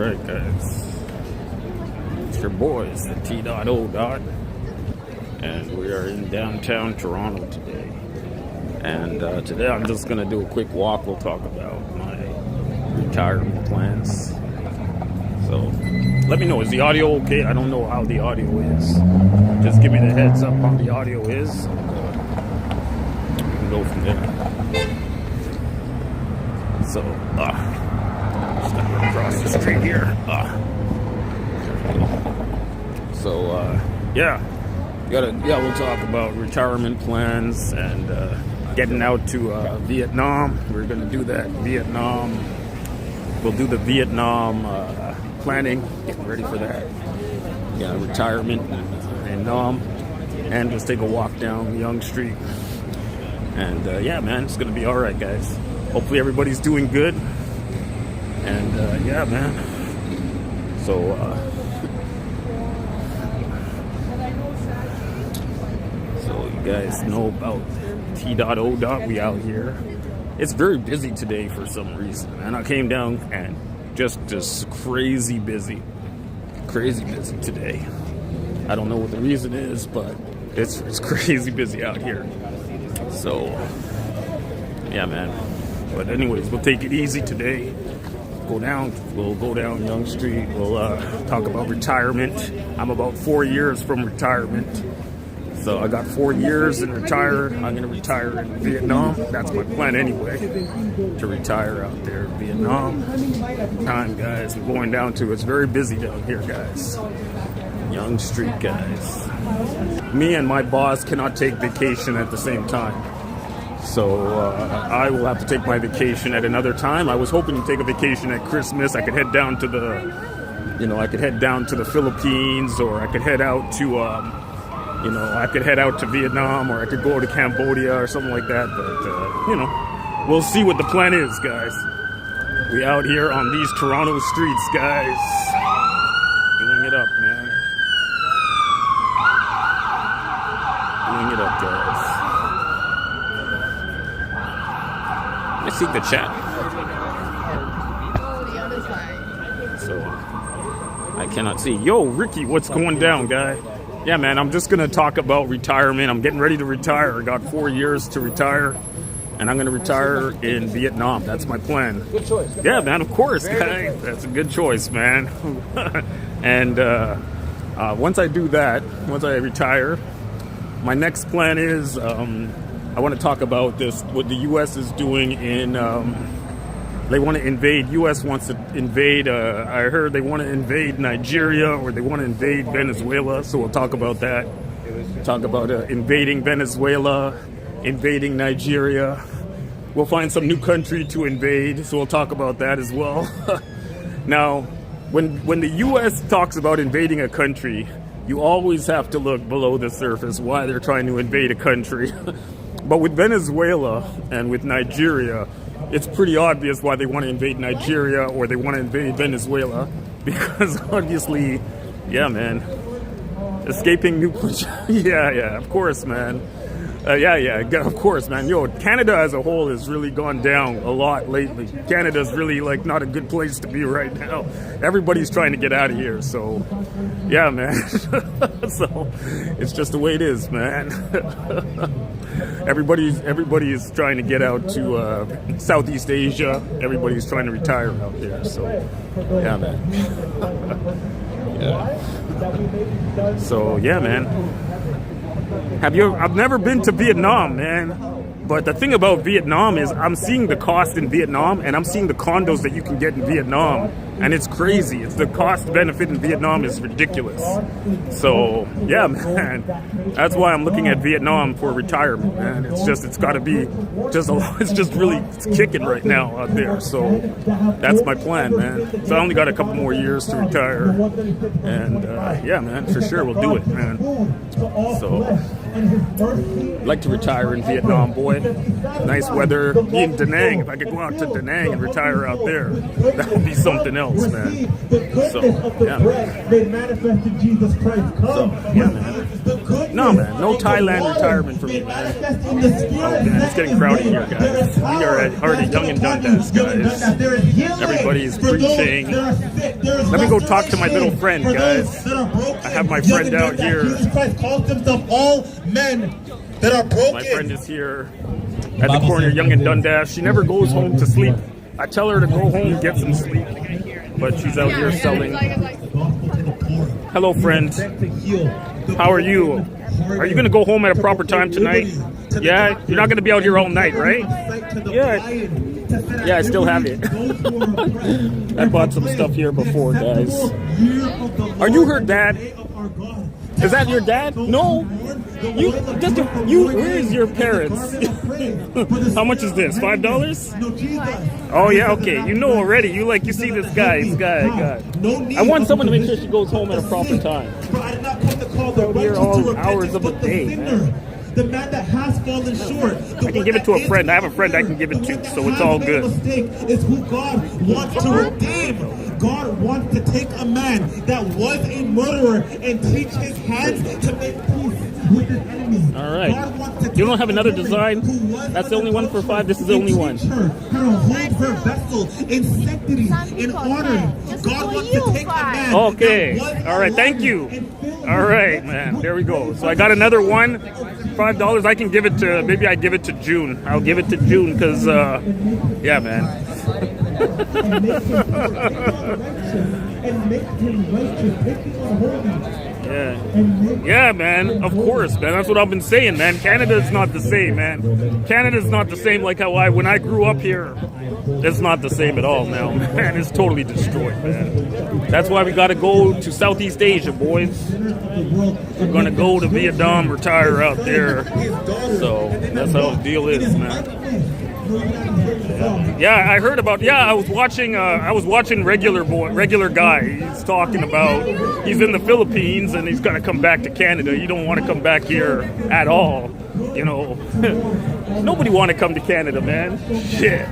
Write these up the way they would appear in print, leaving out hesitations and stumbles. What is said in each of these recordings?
Alright guys, it's your boys, the T.O. Dot, and we are in downtown Toronto today. And today I'm just going to do a quick walk. We'll talk about my retirement plans. So let me know, is the audio okay? I don't know how the audio is. Just give me the heads up how the audio is. We can go from there. So, step across the street here. We'll talk about retirement plans and getting out to Vietnam. We're gonna do that in Vietnam. We'll do the Vietnam planning, getting ready for that. Yeah, retirement in Nam, and just take a walk down Yonge Street. And yeah, man, it's gonna be all right, guys. Hopefully everybody's doing good. And yeah, man. So you guys know about T.O. We out here. It's very busy today for some reason, and I came down and just crazy busy today. I don't know what the reason is, but it's crazy busy out here. So yeah, man. But anyways, we'll take it easy today. We'll go down Yonge Street. We'll talk about retirement. I'm about 4 years from retirement. So I got 4 years and retire. I'm going to retire in Vietnam. That's my plan anyway, to retire out there in Vietnam. Time, guys. We're going down to, it's very busy down here, guys. Yonge Street, guys. Me and my boss cannot take vacation at the same time. So I will have to take my vacation at another time. I was hoping to take a vacation at Christmas. I could head down to the Philippines, or I could head out to, I could head out to Vietnam, or I could go to Cambodia or something like that. But, we'll see what the plan is, guys. We out here on these Toronto streets, guys. Doing it up, man. Doing it up, guys. I see the chat. So I cannot see. Yo, Ricky, what's going down, guy? Yeah, man, I'm just gonna talk about retirement. I'm getting ready to retire. I got 4 years to retire, and I'm gonna retire in Vietnam. That's my plan. Good choice. Yeah, man, of course, guy. That's a good choice, man. And once I do that, once I retire, my next plan is I want to talk about what the U.S. is doing in, they want to invade, U.S. wants to invade, I heard they want to invade Nigeria, or they want to invade Venezuela, so we'll talk about that. Talk about invading Venezuela, invading Nigeria. We'll find some new country to invade, so we'll talk about that as well. Now, when the U.S. talks about invading a country, you always have to look below the surface why they're trying to invade a country. But with Venezuela and with Nigeria, it's pretty obvious why they want to invade Nigeria, or they want to invade Venezuela, because obviously, yeah, man, escaping nuclear. yeah, of course, man. Of course, man. Yo, Canada as a whole has really gone down a lot lately. Canada's really not a good place to be right now. Everybody's trying to get out of here, so yeah, man. So it's just the way it is, man. Everybody's trying to get out to Southeast Asia. Everybody's trying to retire out there. So yeah, man. Yeah. So yeah, man. I've never been to Vietnam, man. But the thing about Vietnam is I'm seeing the cost in Vietnam, and I'm seeing the condos that you can get in Vietnam, and it's crazy. It's the cost benefit in Vietnam is ridiculous. So yeah, man, that's why I'm looking at Vietnam for retirement, man. It's got to be it's kicking right now out there. So that's my plan, man. So I only got a couple more years to retire, and yeah, man, for sure we'll do it, man. So I'd like to retire in Vietnam, boy. Nice weather. Me in Da Nang. If I could go out to Da Nang and retire out there, that would be something else, man. So, yeah, man. So, yeah, man. No, man, no Thailand retirement for me, man. Oh, man, it's getting crowded here, guys. We are already Yonge and Dundas, guys. Everybody's preaching. Let me go talk to my little friend, guys. I have my friend out here. My friend is here at the corner of Yonge and Dundas. She never goes home to sleep. I tell her to go home and get some sleep, but she's out here selling. Hello, friend. How are you? Are you going to go home at a proper time tonight? Yeah? You're not going to be out here all night, right? Yeah. Yeah, I still have it. I bought some stuff here before, guys. Are you her dad? Is that your dad? No. Where is your parents? How much is this? $5? Oh yeah, okay. You know already. You see this guy. I want someone to make sure she goes home at a proper time. Out here all hours of the day, man. The man that has fallen short. I can give it to a friend. I have a friend I can give it to, so it's all good. Is who God wants to redeem. God wants to take a man that was a murderer and teach his hands to make peace with his enemies. All right. You don't have another design? That's the only one for $5. This is the only one. How to hold her vessel in sanctity, in honor. God wants to take a man. Okay. All right. Thank you. All right, man. There we go. So I got another one. $5. I can give it to, maybe I give it to June. I'll give it to June because, yeah, man. Yeah, man. Of course, man. That's what I've been saying, man. Canada's not the same, man. Canada's not the same like how when I grew up here. It's not the same at all now, man. It's totally destroyed, man. That's why we got to go to Southeast Asia, boys. We're going to go to Vietnam, retire out there. So that's how the deal is, man. Yeah, I heard about. Yeah, I was watching regular guy. He's talking about he's in the Philippines and he's gonna come back to Canada. You don't want to come back here at all. You know, nobody want to come to Canada, man. Shit.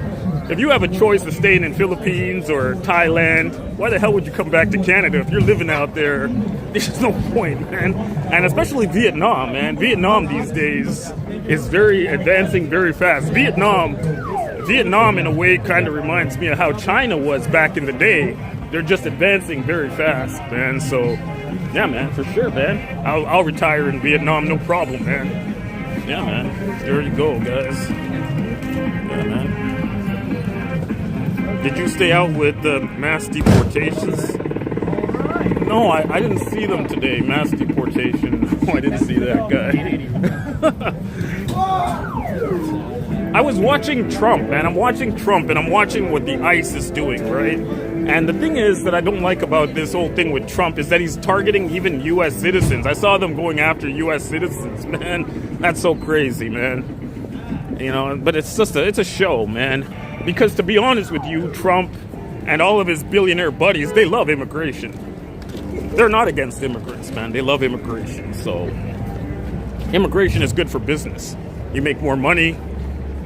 If you have a choice of staying in Philippines or Thailand, why the hell would you come back to Canada if you're living out there? There's no point, man. And especially Vietnam, man. Vietnam these days is advancing very fast. Vietnam in a way kind of reminds me of how China was back in the day. They're just advancing very fast, man. So, yeah, man, for sure, man. I'll retire in Vietnam, no problem, man. Yeah, man. There you go, guys. Yeah, man. Did you stay out with the mass deportations? No, I didn't see them today. Mass deportation. No, I didn't see that guy. I was watching Trump, man. I'm watching Trump, and I'm watching what the ICE is doing, right? And the thing is that I don't like about this whole thing with Trump is that he's targeting even U.S. citizens. I saw them going after U.S. citizens, man. That's so crazy, man. You know, but it's a show, man. Because to be honest with you, Trump and all of his billionaire buddies, they love immigration. They're not against immigrants, man. They love immigration. So immigration is good for business. You make more money.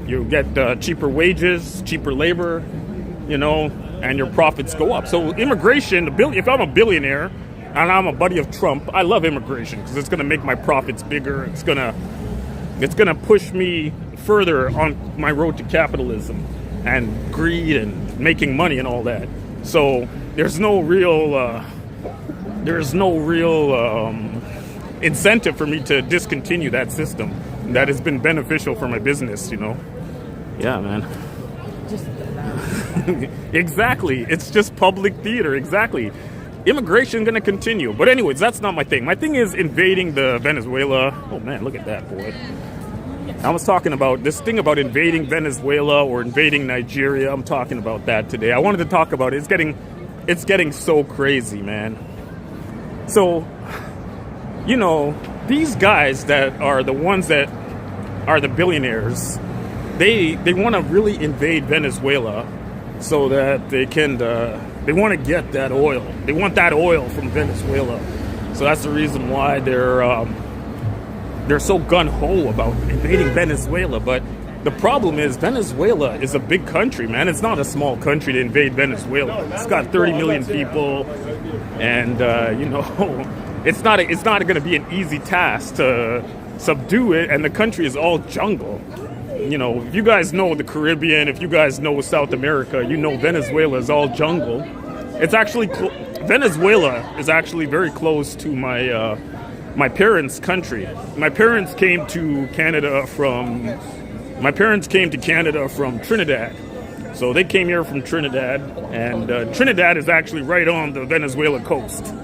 You get cheaper wages, cheaper labor, you know, and your profits go up. So immigration, if I'm a billionaire and I'm a buddy of Trump, I love immigration because it's going to make my profits bigger. It's going to push me further on my road to capitalism and greed and making money and all that. So there's no real incentive for me to discontinue that system that has been beneficial for my business, you know. Yeah, man. Exactly. It's just public theater. Exactly. Immigration going to continue. But anyways, that's not my thing. My thing is invading the Venezuela. Oh, man, look at that, boy. I was talking about this thing about invading Venezuela or invading Nigeria. I'm talking about that today. I wanted to talk about it. It's getting so crazy, man. So, you know, these guys that are the ones that are the billionaires, they want to really invade Venezuela so that they want to get that oil. They want that oil from Venezuela. So that's the reason why they're so gung-ho about invading Venezuela. But the problem is Venezuela is a big country, man. It's not a small country to invade Venezuela. It's got 30 million people. And, you know, it's not going to be an easy task to subdue it, and the country is all jungle. You know, if you guys know the Caribbean, if you guys know South America, you know Venezuela is all jungle. It's actually Venezuela is actually very close to my parents' country. My parents came to Canada from Trinidad. So they came here from Trinidad, and Trinidad is actually right on the Venezuela coast.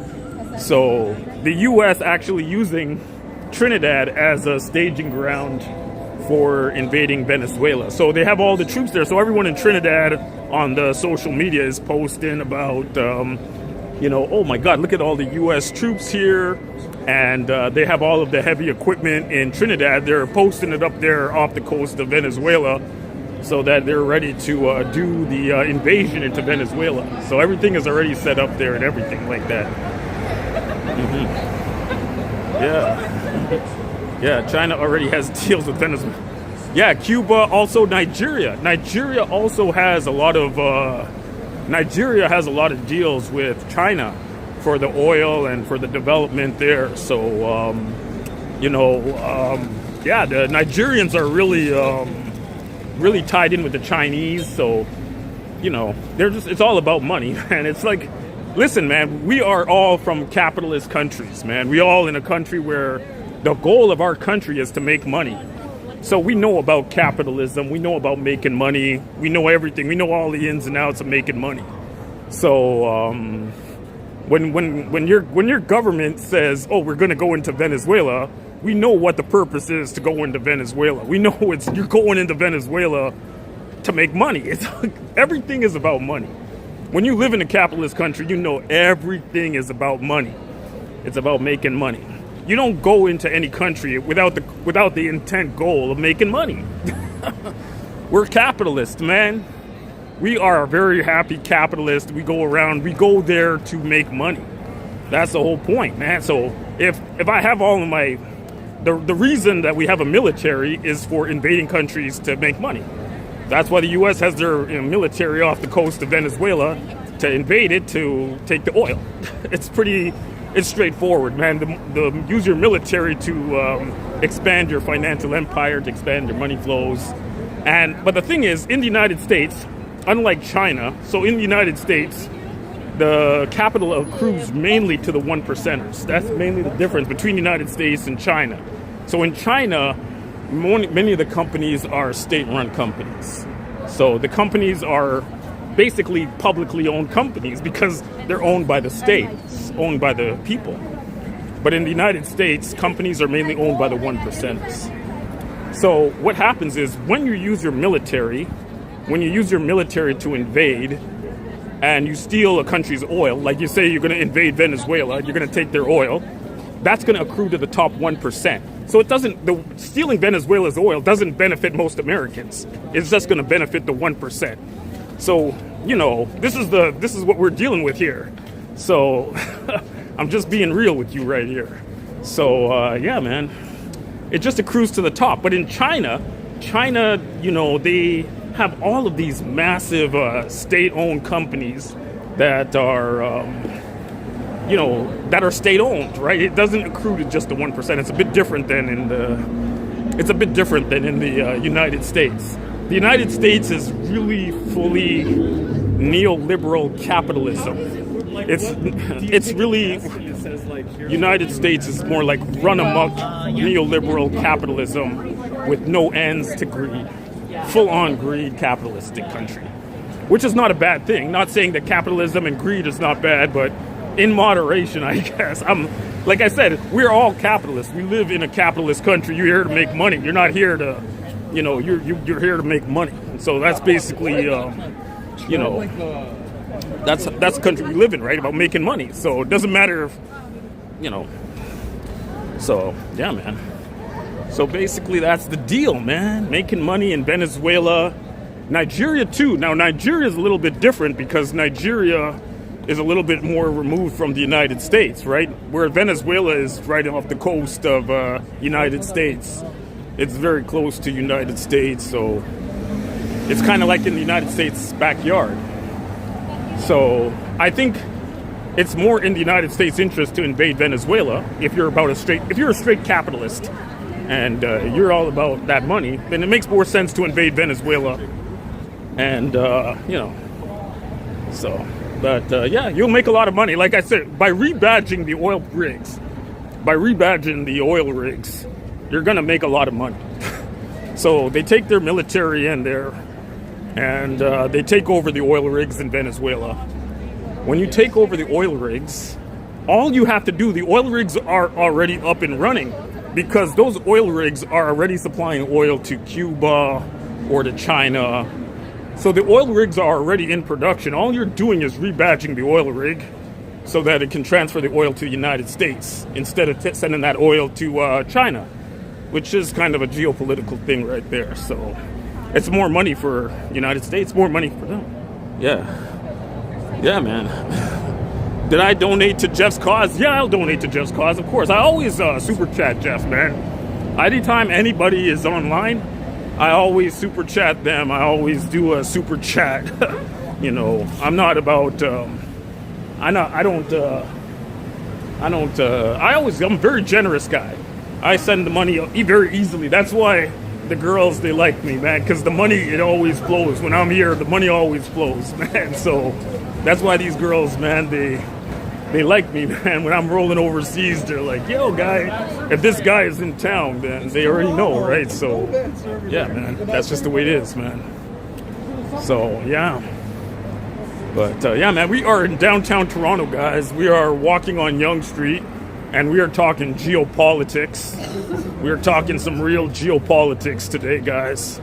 So the U.S. actually using Trinidad as a staging ground for invading Venezuela. So they have all the troops there. So everyone in Trinidad on the social media is posting about, oh my God, look at all the U.S. troops here. And they have all of the heavy equipment in Trinidad. They're posting it up there off the coast of Venezuela so that they're ready to do the invasion into Venezuela. So everything is already set up there and everything like that. Yeah, China already has deals with Venezuela. Yeah, Cuba, also Nigeria. Nigeria has a lot of deals with China for the oil and for the development there. So, the Nigerians are really tied in with the Chinese. So, it's all about money, man. It's like, listen, man, we are all from capitalist countries, man. We all in a country where the goal of our country is to make money. So we know about capitalism. We know about making money. We know everything. We know all the ins and outs of making money. So when your government says, "Oh, we're going to go into Venezuela," we know what the purpose is to go into Venezuela. We know you're going into Venezuela to make money. Everything is about money. When you live in a capitalist country, you know everything is about money. It's about making money. You don't go into any country without the intent goal of making money. We're capitalists, man. We are a very happy capitalist. We go there to make money. That's the whole point, man. So if I have all of the reason that we have a military is for invading countries to make money. That's why the U.S. has their military off the coast of Venezuela to invade it to take the oil. It's straightforward, man. Use your military to expand your financial empire, to expand your money flows. But the thing is, in the United States, unlike China, so in the United States, the capital accrues mainly to the one percenters. That's mainly the difference between the United States and China. So in China, many of the companies are state-run companies. So the companies are basically publicly owned companies because they're owned by the state, owned by the people. But in the United States, companies are mainly owned by the one percenters. So what happens is when you use your military to invade and you steal a country's oil, like you say you're going to invade Venezuela, you're going to take their oil, that's going to accrue to the top 1%. So stealing Venezuela's oil doesn't benefit most Americans. It's just going to benefit the 1%. So, this is what we're dealing with here. So I'm just being real with you right here. So, man, it just accrues to the top. But in China, they have all of these massive state-owned companies that are, that are state-owned, right? It doesn't accrue to just the 1%. It's a bit different than in the United States. The United States is really fully neoliberal capitalism. It's really, United States is more like run amok neoliberal capitalism with no ends to greed. Full-on greed capitalistic country, which is not a bad thing. Not saying that capitalism and greed is not bad, but in moderation, I guess. Like I said, we're all capitalists. We live in a capitalist country. You're here to make money. You're not here to, you're here to make money. So that's basically, that's the country we live in, right? About making money. So it doesn't matter if, So yeah, man. So basically, that's the deal, man. Making money in Venezuela, Nigeria too. Now Nigeria is a little bit different because Nigeria is a little bit more removed from the United States, right? Where Venezuela is right off the coast of United States. It's very close to United States, so it's kind of like in the United States backyard. So I think it's more in the United States' interest to invade Venezuela if you're a straight capitalist, and you're all about that money. Then it makes more sense to invade Venezuela, and So, but yeah, you'll make a lot of money. Like I said, by rebadging the oil rigs, you're gonna make a lot of money. So they take their military in there, and they take over the oil rigs in Venezuela. When you take over the oil rigs, all you have to do, the oil rigs are already up and running, because those oil rigs are already supplying oil to Cuba or to China. So the oil rigs are already in production. All you're doing is rebadging the oil rig so that it can transfer the oil to the United States instead of sending that oil to China, which is kind of a geopolitical thing right there. So it's more money for the United States, more money for them. Yeah, man. Did I donate to Jeff's cause? Yeah, I'll donate to Jeff's cause, of course. I always super chat Jeff, man. Anytime anybody is online, I always super chat them. I always do a super chat. I'm not about. I'm a very generous guy. I send the money very easily. That's why the girls, they like me, man, because the money, it always flows. When I'm here, the money always flows, man. So that's why these girls, man, they like me, man. When I'm rolling overseas, they're like, yo, guy, if this guy is in town, then they already know, right? So, yeah, man, that's just the way it is, man. So, yeah. But, yeah, man, we are in downtown Toronto, guys. We are walking on Yonge Street, and we are talking geopolitics. We are talking some real geopolitics today, guys.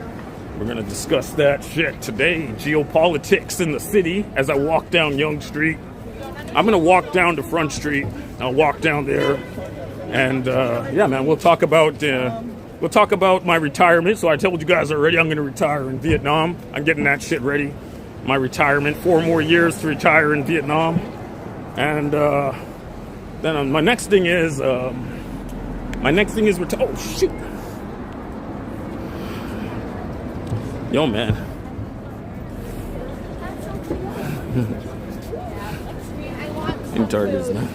We're going to discuss that shit today. Geopolitics in the city as I walk down Yonge Street. I'm going to walk down to Front Street. I'll walk down there. And, yeah, man, we'll talk about my retirement. So I told you guys already I'm going to retire in Vietnam. I'm getting that shit ready. My retirement, 4 more years to retire in Vietnam. And then my next thing is, oh, shoot. Yo, man. In Targets, man.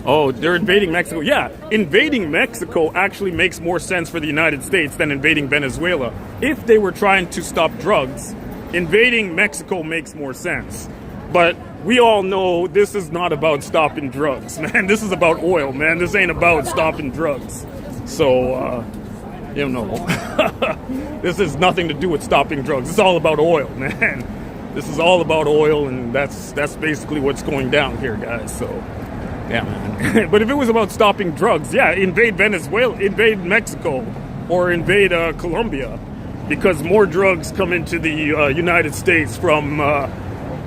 Oh, they're invading Mexico. Yeah, invading Mexico actually makes more sense for the United States than invading Venezuela. If they were trying to stop drugs, invading Mexico makes more sense. But we all know this is not about stopping drugs, man. This is about oil, man. This ain't about stopping drugs. So, this has nothing to do with stopping drugs. It's all about oil, man. This is all about oil, and that's basically what's going down here, guys. So, yeah, man. But if it was about stopping drugs, yeah, invade Venezuela, invade Mexico, or invade Colombia, because more drugs come into the United States from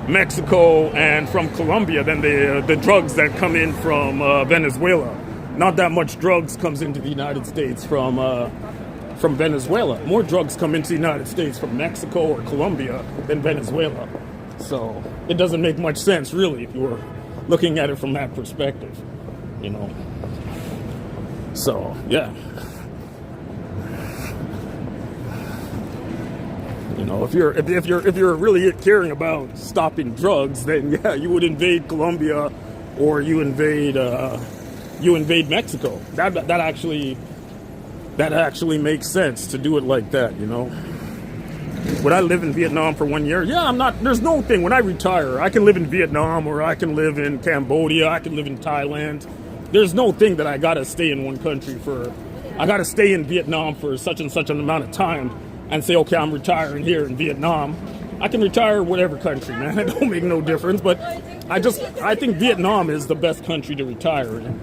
Mexico and from Colombia than the drugs that come in from Venezuela. Not that much drugs comes into the United States from Venezuela. More drugs come into the United States from Mexico or Colombia than Venezuela. So it doesn't make much sense, really, if you were looking at it from that perspective, So, yeah. If you're really caring about stopping drugs, then yeah, you would invade Colombia or you invade Mexico. That actually makes sense to do it like that, Would I live in Vietnam for 1 year? Yeah, there's no thing. When I retire, I can live in Vietnam, or I can live in Cambodia, I can live in Thailand. There's no thing that I gotta stay in one country I gotta stay in Vietnam for such and such an amount of time and say, okay, I'm retiring here in Vietnam. I can retire whatever country, man. It don't make no difference, but I think Vietnam is the best country to retire in.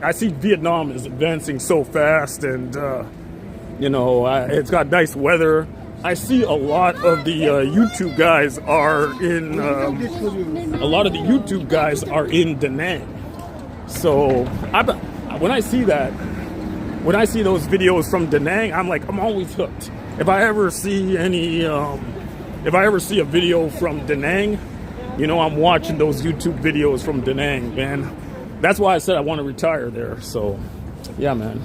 I see Vietnam is advancing so fast, and it's got nice weather. I see a lot of the YouTube guys are in Da Nang. So when I see those videos from Da Nang, I'm always hooked. If I ever see a video from Da Nang, I'm watching those YouTube videos from Da Nang, man. That's why I said I want to retire there. So, yeah, man.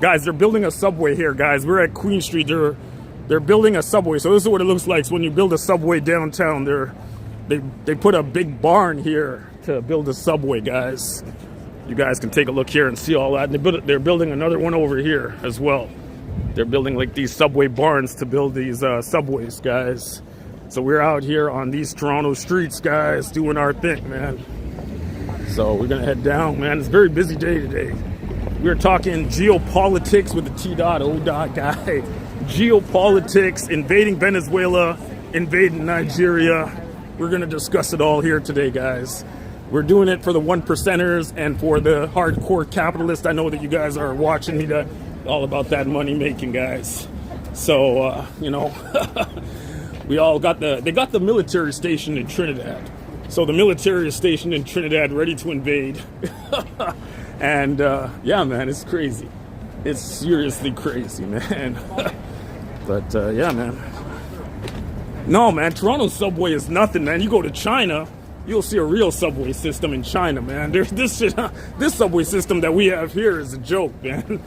Guys, they're building a subway here, guys. We're at Queen Street. They're building a subway. So this is what it looks like. So when you build a subway downtown, they put a big barn here to build a subway, guys. You guys can take a look here and see all that. And they're building another one over here as well. They're building like these subway barns to build these subways, guys. So we're out here on these Toronto streets, guys, doing our thing, man. So we're gonna head down, man. It's a very busy day today. We're talking geopolitics with the T.O. guy. Geopolitics, invading Venezuela, invading Nigeria. We're gonna discuss it all here today, guys. We're doing it for the 1%ers and for the hardcore capitalists. I know that you guys are watching me all about that money making, guys. So, you know, we all got they got the military station in Trinidad. So the military is stationed in Trinidad, ready to invade. And yeah, man, it's crazy. It's seriously crazy, man. But yeah, man. No, man, Toronto subway is nothing, man. You go to China, you'll see a real subway system in China, man. There's this subway system that we have here is a joke, man.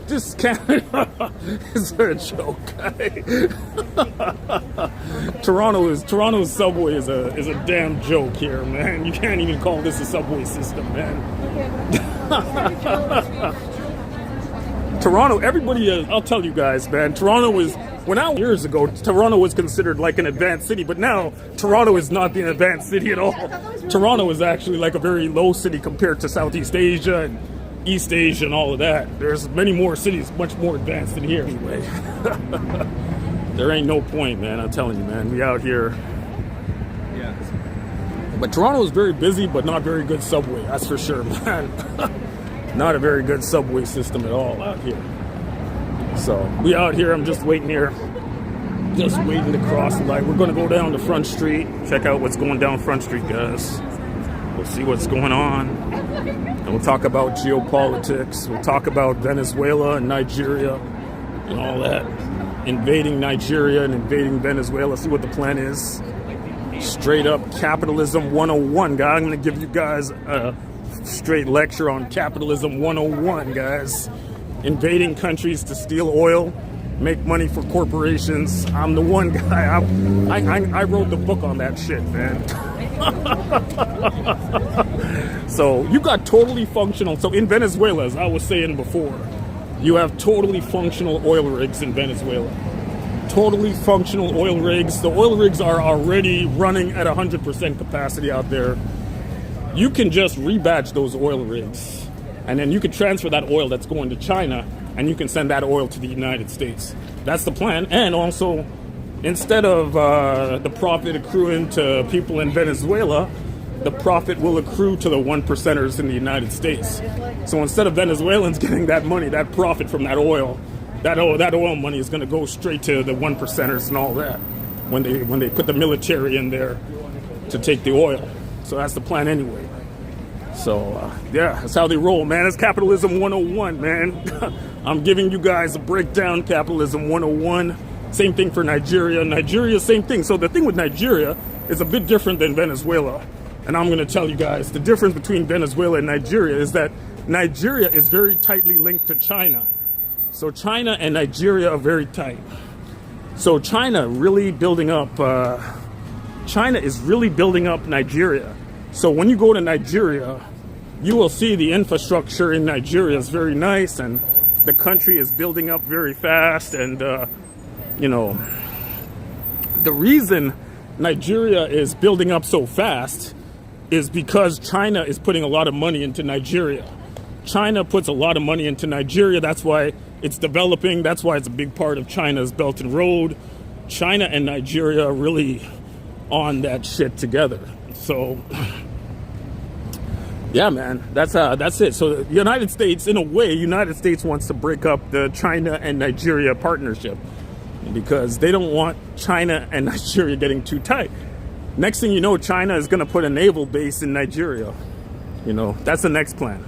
This Canada is a joke. Toronto's subway is a damn joke here, man. You can't even call this a subway system, man. Toronto, everybody, I'll tell you guys, man. Toronto was, years ago, Toronto was considered like an advanced city, but now Toronto is not the advanced city at all. Toronto is actually like a very low city compared to Southeast Asia and East Asia and all of that. There's many more cities much more advanced than here anyway. There ain't no point, man. I'm telling you, man. We out here. Yeah. But Toronto is very busy, but not very good subway. That's for sure, man. Not a very good subway system at all out here. So we out here. I'm just waiting here. Just waiting to cross the light. We're going to go down to Front Street. Check out what's going down Front Street, guys. We'll see what's going on. And we'll talk about geopolitics. We'll talk about Venezuela and Nigeria and all that. Invading Nigeria and invading Venezuela. See what the plan is. Straight up capitalism 101, guys. I'm going to give you guys a straight lecture on capitalism 101, guys. Invading countries to steal oil, make money for corporations. I'm the one guy. I wrote the book on that shit, man. So you got totally functional. So in Venezuela, as I was saying before, you have totally functional oil rigs in Venezuela. Totally functional oil rigs. The oil rigs are already running at 100% capacity out there. You can just rebatch those oil rigs, and then you can transfer that oil that's going to China, and you can send that oil to the United States. That's the plan. And also, instead of the profit accruing to people in Venezuela, the profit will accrue to the 1%ers in the United States. So instead of Venezuelans getting that money, that profit from that oil money is going to go straight to the 1%ers and all that when they put the military in there to take the oil. So that's the plan anyway. So, yeah, that's how they roll, man. It's capitalism 101, man. I'm giving you guys a breakdown, capitalism 101. Same thing for Nigeria. Nigeria, same thing. So the thing with Nigeria is a bit different than Venezuela. And I'm going to tell you guys, the difference between Venezuela and Nigeria is that Nigeria is very tightly linked to China. So China and Nigeria are very tight. So China is really building up Nigeria. So when you go to Nigeria, you will see the infrastructure in Nigeria is very nice, and the country is building up very fast. And, you know, the reason Nigeria is building up so fast is because China is putting a lot of money into Nigeria. China puts a lot of money into Nigeria. That's why it's developing. That's why it's a big part of China's Belt and Road. China and Nigeria are really on that shit together. So, yeah, man, that's it. So the United States, in a way, United States wants to break up the China and Nigeria partnership because they don't want China and Nigeria getting too tight. Next thing you know, China is going to put a naval base in Nigeria. You know, that's the next plan.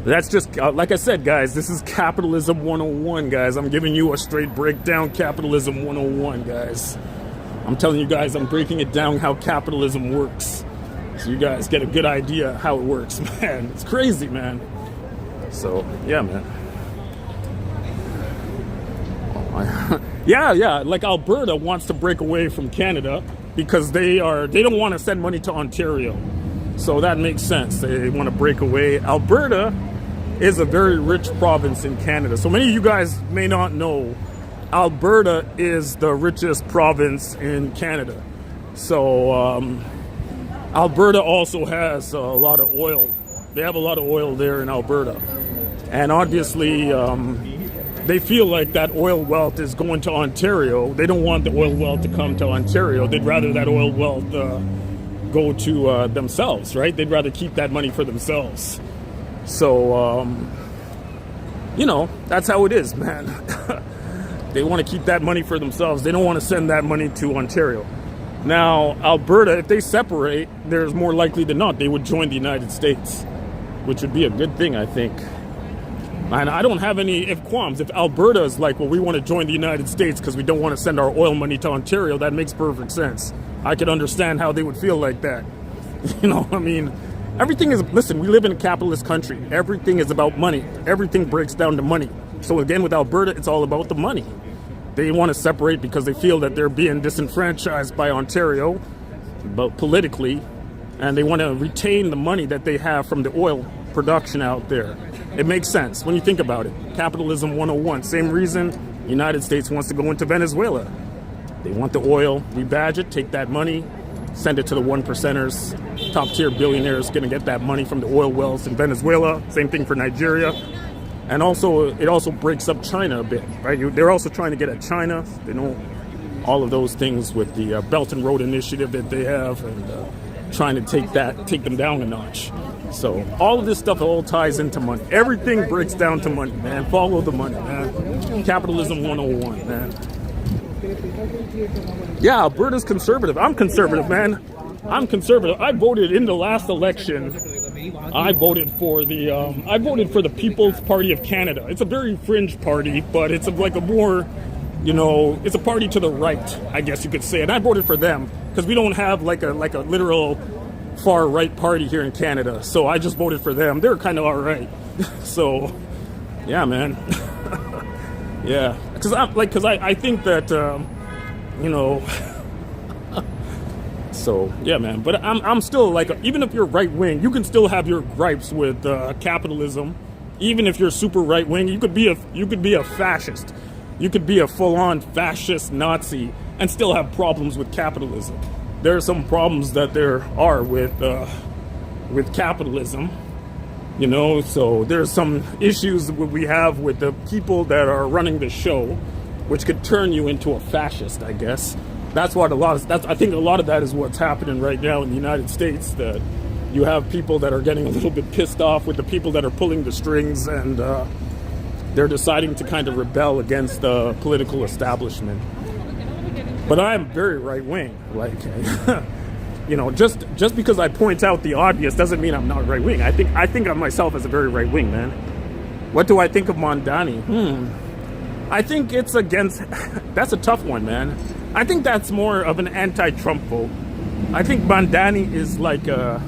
That's just, like I said, guys, this is capitalism 101, guys. I'm giving you a straight breakdown, capitalism 101, guys. I'm telling you guys, I'm breaking it down how capitalism works. So you guys get a good idea how it works, man. It's crazy, man. So, yeah, man. Yeah, like Alberta wants to break away from Canada. because they don't want to send money to Ontario. So that makes sense. They want to break away. Alberta is a very rich province in Canada. So many of you guys may not know, Alberta is the richest province in Canada. So Alberta also has a lot of oil. They have a lot of oil there in Alberta. And obviously, they feel like that oil wealth is going to Ontario. They don't want the oil wealth to come to Ontario. They'd rather that oil wealth go to themselves, right? They'd rather keep that money for themselves. So, you know, that's how it is, man. They want to keep that money for themselves. They don't want to send that money to Ontario. Now, Alberta, if they separate, there's more likely than not they would join the United States, which would be a good thing, I think. And I don't have any qualms. If Alberta is like, well, we want to join the United States because we don't want to send our oil money to Ontario, that makes perfect sense. I could understand how they would feel like that. You know, I mean, everything is, listen, we live in a capitalist country. Everything is about money. Everything breaks down to money. So again, with Alberta, it's all about the money. They want to separate because they feel that they're being disenfranchised by Ontario, but politically, and they want to retain the money that they have from the oil production out there. It makes sense when you think about it. Capitalism 101. Same reason the United States wants to go into Venezuela. They want the oil, rebadge it, take that money, send it to the one percenters. Top tier billionaires going to get that money from the oil wells in Venezuela. Same thing for Nigeria. And also, it also breaks up China a bit, right? They're also trying to get at China. They know all of those things with the Belt and Road Initiative that they have, and trying to take them down a notch. So all of this stuff all ties into money. Everything breaks down to money, man. Follow the money, man. Capitalism 101, man. Yeah, Alberta's conservative. I'm conservative, man. I'm conservative. I voted in the last election. I voted for the People's Party of Canada. It's a very fringe party, but it's like a more, you know, it's a party to the right, I guess you could say. And I voted for them because we don't have like a literal far right party here in Canada. So I just voted for them. They're kind of all right. So, yeah, man. Yeah, because I think that you know. So yeah, man. But I'm still like, even if you're right wing, you can still have your gripes with capitalism. Even if you're super right wing, you could be a fascist. You could be a full-on fascist Nazi and still have problems with capitalism. There are some problems that there are with capitalism, you know. So there's some issues that we have with the people that are running the show, which could turn you into a fascist, I guess. That's what I think a lot of that is what's happening right now in the United States, that you have people that are getting a little bit pissed off with the people that are pulling the strings, and they're deciding to kind of rebel against the political establishment. But I'm very right wing. Like, you know, just because I point out the obvious doesn't mean I'm not right wing. I think of myself as a very right wing, man. What do I think of Mondani? I think it's against. That's a tough one, man. I think that's more of an anti-Trump vote. I think Mondani is like an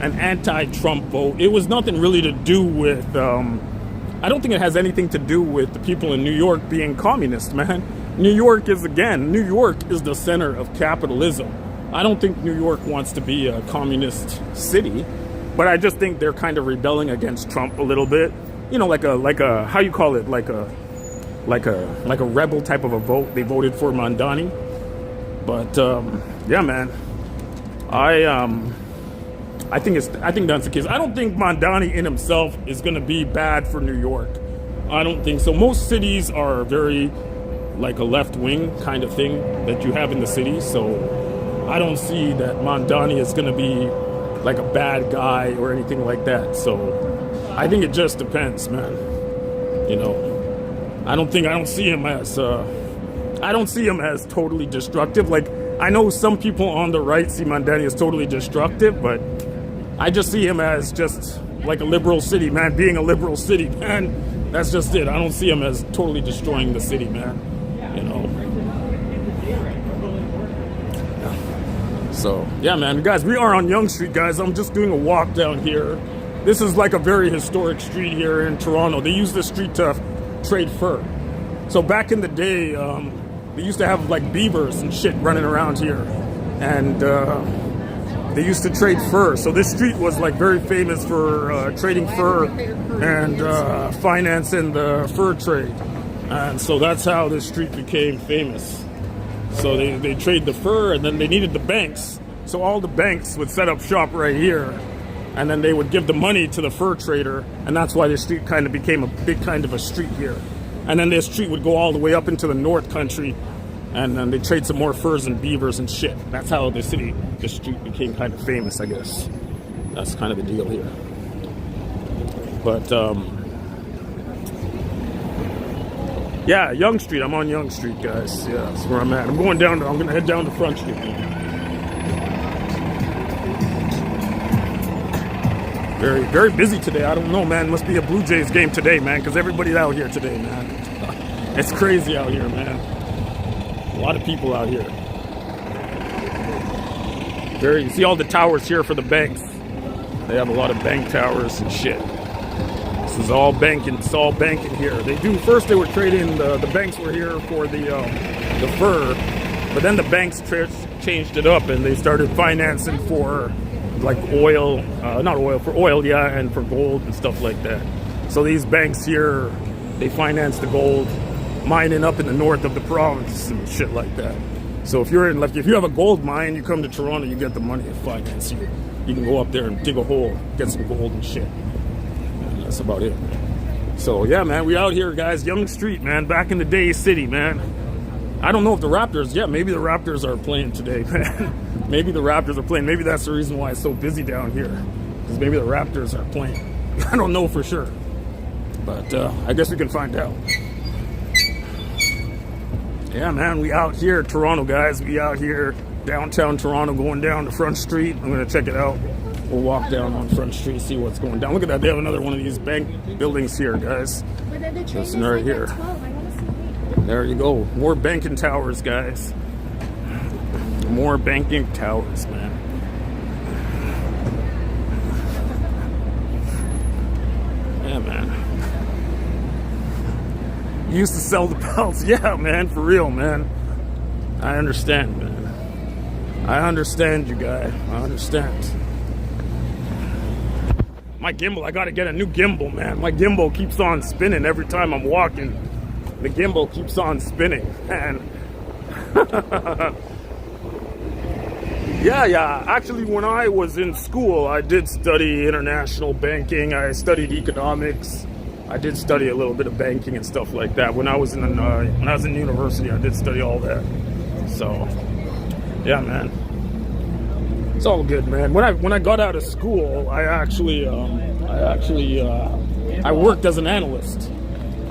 anti-Trump vote. It was nothing really to do with. I don't think it has anything to do with the people in New York being communist, man. New York is the center of capitalism. I don't think New York wants to be a communist city, but I just think they're kind of rebelling against Trump a little bit. You know, like a how you call it, like a rebel type of a vote. They voted for Mondani. But yeah, man, I think that's the case. I don't think Mondani in himself is going to be bad for New York. I don't think so. Most cities are very like a left wing kind of thing that you have in the city. So I don't see that Mondani is going to be like a bad guy or anything like that. So I think it just depends, man. You know, I don't see him as totally destructive. Like, I know some people on the right see Mondani as totally destructive, but I just see him as just like a liberal city, man, being a liberal city, man. That's just it. I don't see him as totally destroying the city, man. You know. So, yeah, man. Guys, we are on Yonge Street, guys. I'm just doing a walk down here. This is like a very historic street here in Toronto. They use this street to trade fur. So back in the day, they used to have like beavers and shit running around here. and they used to trade fur. So this street was like very famous for trading fur and financing the fur trade. And so that's how this street became famous. So they trade the fur, and then they needed the banks. So all the banks would set up shop right here, and then they would give the money to the fur trader, and that's why this street kind of became a big kind of a street here. And then this street would go all the way up into the north country, and then they trade some more furs and beavers and shit. That's how the street became kind of famous, I guess. That's kind of the deal here. But yeah, Yonge Street. I'm on Yonge Street, guys. Yeah, that's where I'm at. I'm gonna head down to Front Street. Very, very busy today. I don't know, man. Must be a Blue Jays game today, man, because everybody's out here today, man. It's crazy out here, man. A lot of people out here. You see all the towers here for the banks. They have a lot of bank towers and shit. This is all banking. It's all banking here. First they were trading, the banks were here for the fur, but then the banks changed it up and they started financing for like oil, for oil, yeah, and for gold and stuff like that. So these banks here, they finance the gold mining up in the north of the province and shit like that. So if you have a gold mine, you come to Toronto, you get the money to finance you. You can go up there and dig a hole, get some gold and shit. And that's about it. So yeah, man, we out here, guys. Yonge Street, man. Back in the day, city, man. I don't know if the Raptors, maybe the Raptors are playing today, man. Maybe the Raptors are playing. Maybe that's the reason why it's so busy down here. Because maybe the Raptors are playing. I don't know for sure. But I guess we can find out. Yeah, man, we out here, Toronto, guys. We out here, downtown Toronto, going down to Front Street. I'm going to check it out. We'll walk down on Front Street, see what's going down. Look at that. They have another one of these bank buildings here, guys. Just right here. There you go. More banking towers, guys. More banking towers, man. Yeah, man. You used to sell the belts. Yeah, man, for real, man. I understand, man. I understand you, guy. I understand. My gimbal, I gotta get a new gimbal, man. My gimbal keeps on spinning every time I'm walking. The gimbal keeps on spinning, man. Yeah. Actually, when I was in school, I did study international banking. I studied economics. I did study a little bit of banking and stuff like that. When I was in university, I did study all that. So, yeah, man. It's all good, man. When I got out of school, I worked as an analyst.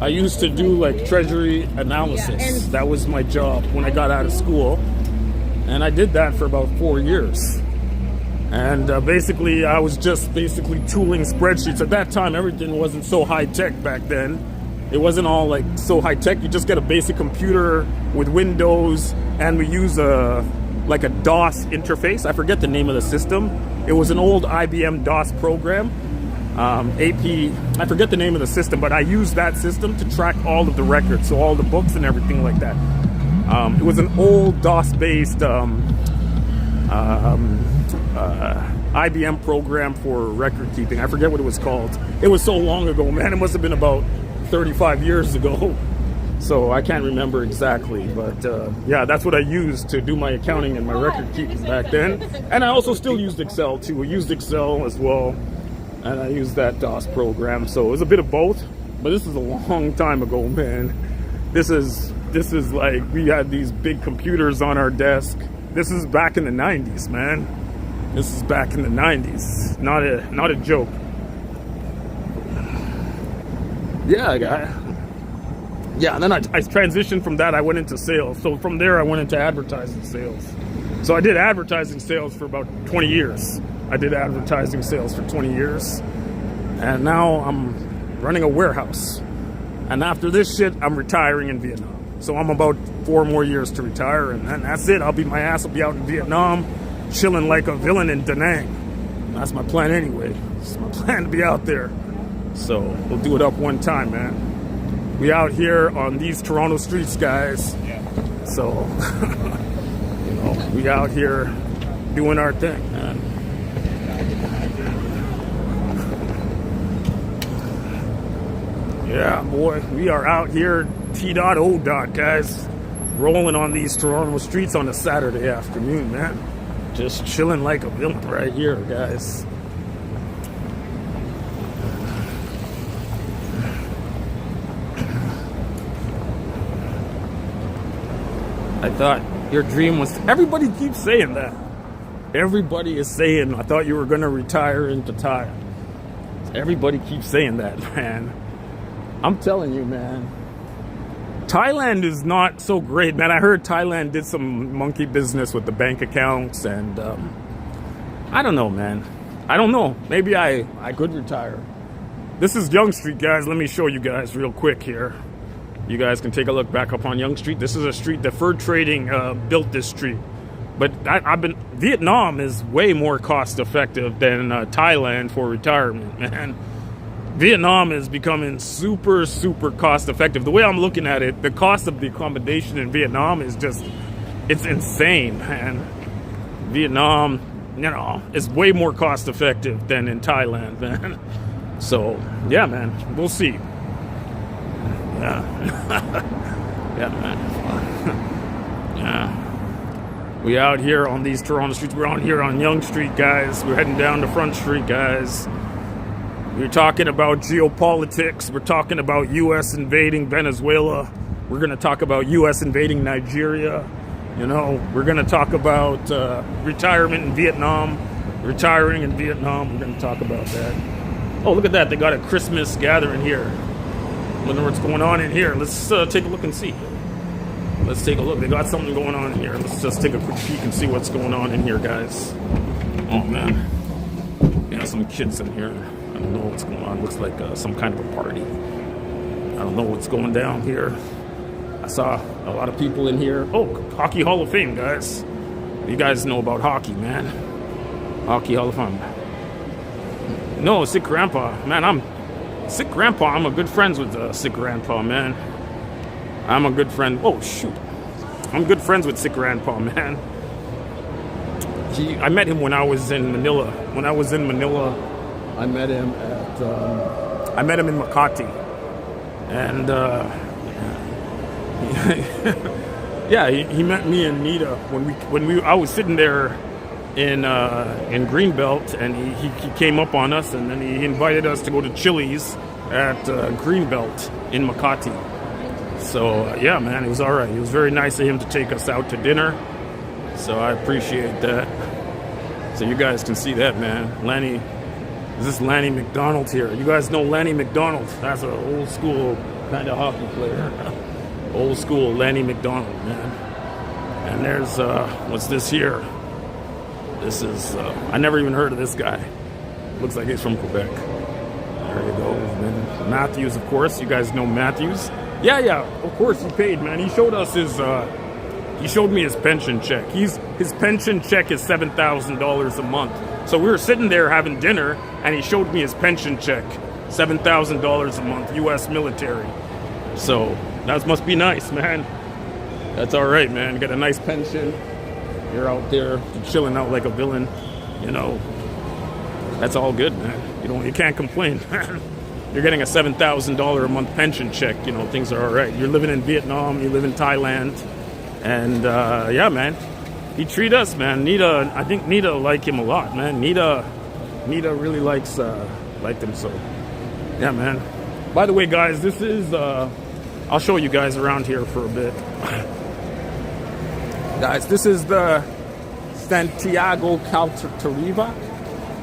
I used to do like treasury analysis. That was my job when I got out of school. And I did that for about 4 years. And basically, I was just tooling spreadsheets. At that time, everything wasn't so high-tech back then. It wasn't all like so high-tech. You just get a basic computer with Windows, and we use a DOS interface. I forget the name of the system. It was an old IBM DOS program. I forget the name of the system, but I used that system to track all of the records, so all the books and everything like that. It was an old DOS-based IBM program for record keeping. I forget what it was called. It was so long ago, man. It must have been about 35 years ago. So I can't remember exactly, but yeah, that's what I used to do my accounting and my record keeping back then. And I also still used Excel too. I used Excel as well, and I used that DOS program. So it was a bit of both, but this is a long time ago, man. This is like, we had these big computers on our desk. This is back in the 90s, man. This is back in the 90s. Not a joke. Yeah, and then I transitioned from that. I went into sales. So from there, I went into advertising sales. So I did advertising sales for about 20 years. I did advertising sales for 20 years. And now I'm running a warehouse. And after this shit, I'm retiring in Vietnam. So I'm about 4 more years to retire, and then that's it. My ass will be out in Vietnam, chilling like a villain in Da Nang. That's my plan anyway. It's my plan to be out there. So we'll do it up one time, man. We out here on these Toronto streets, guys. So, you know. We out here doing our thing, man. Yeah, boy, we are out here, T.O. guys, rolling on these Toronto streets on a Saturday afternoon, man. Just chilling like a villain right here, guys. I thought your dream was... Everybody keeps saying that. Everybody is saying, I thought you were going to retire into Thai. Everybody keeps saying that, man. I'm telling you, man. Thailand is not so great, man. I heard Thailand did some monkey business with the bank accounts, and I don't know, man. I don't know. Maybe I could retire. This is Yonge Street, guys. Let me show you guys real quick here. You guys can take a look back up on Yonge Street. This is a street that fur trading built this street. But Vietnam is way more cost effective than Thailand for retirement, man. Vietnam is becoming super, super cost effective. The way I'm looking at it, the cost of the accommodation in Vietnam is just, it's insane, man. Vietnam, you know, is way more cost effective than in Thailand, man. So, yeah, man, we'll see. Yeah. Yeah, man. Yeah. We out here on these Toronto streets. We're out here on Yonge Street, guys. We're heading down to Front Street, guys. We're talking about geopolitics. We're talking about U.S. invading Venezuela. We're going to talk about U.S. invading Nigeria. You know, we're going to talk about retirement in Vietnam. Retiring in Vietnam. We're going to talk about that. Oh, look at that. They got a Christmas gathering here. Wonder what's going on in here. Let's take a look and see. Let's take a look. They got something going on here. Let's just take a quick peek and see what's going on in here, guys. Oh, man. Yeah, some kids in here. I don't know what's going on. Looks like some kind of a party. I don't know what's going down here. I saw a lot of people in here. Oh, Hockey Hall of Fame, guys. You guys know about hockey, man. Hockey Hall of Fame. No, Sick Grandpa. Man, I'm Sick Grandpa. I'm a good friends with Sick Grandpa, man. I'm a good friend. Oh, shoot. I'm good friends with Sick Grandpa, man. I met him when I was in Manila. When I was in Manila, I met him at, in Makati, and yeah, he met me and Nita when I was sitting there in Greenbelt, and he came up on us, and then he invited us to go to Chili's at Greenbelt in Makati. So yeah, man, it was all right. It was very nice of him to take us out to dinner. So I appreciate that. So you guys can see that, man. Lanny. Is this Lanny McDonald here? You guys know Lanny McDonald? That's an old school kind of hockey player. Old school Lanny McDonald, man. And there's, what's this here? This is, I never even heard of this guy. Looks like he's from Quebec. There you go. And then Matthews, of course. You guys know Matthews? Yeah, of course he paid, man. He showed us his, he showed me his pension check. His pension check is $7,000 a month. So we were sitting there having dinner, and he showed me his pension check, $7,000 a month, U.S. military. So that must be nice, man. That's all right, man. You got a nice pension. You're out there chilling out like a villain. You know, that's all good, man. You can't complain. You're getting a $7,000 a month pension check. You know, things are all right. You're living in Vietnam. You live in Thailand, and yeah, man. He treat us, man. Nita, I think Nita like him a lot, man. Nita really liked him, so yeah, man. By the way, guys, this is I'll show you guys around here for a bit. Guys, this is the Santiago Caltariva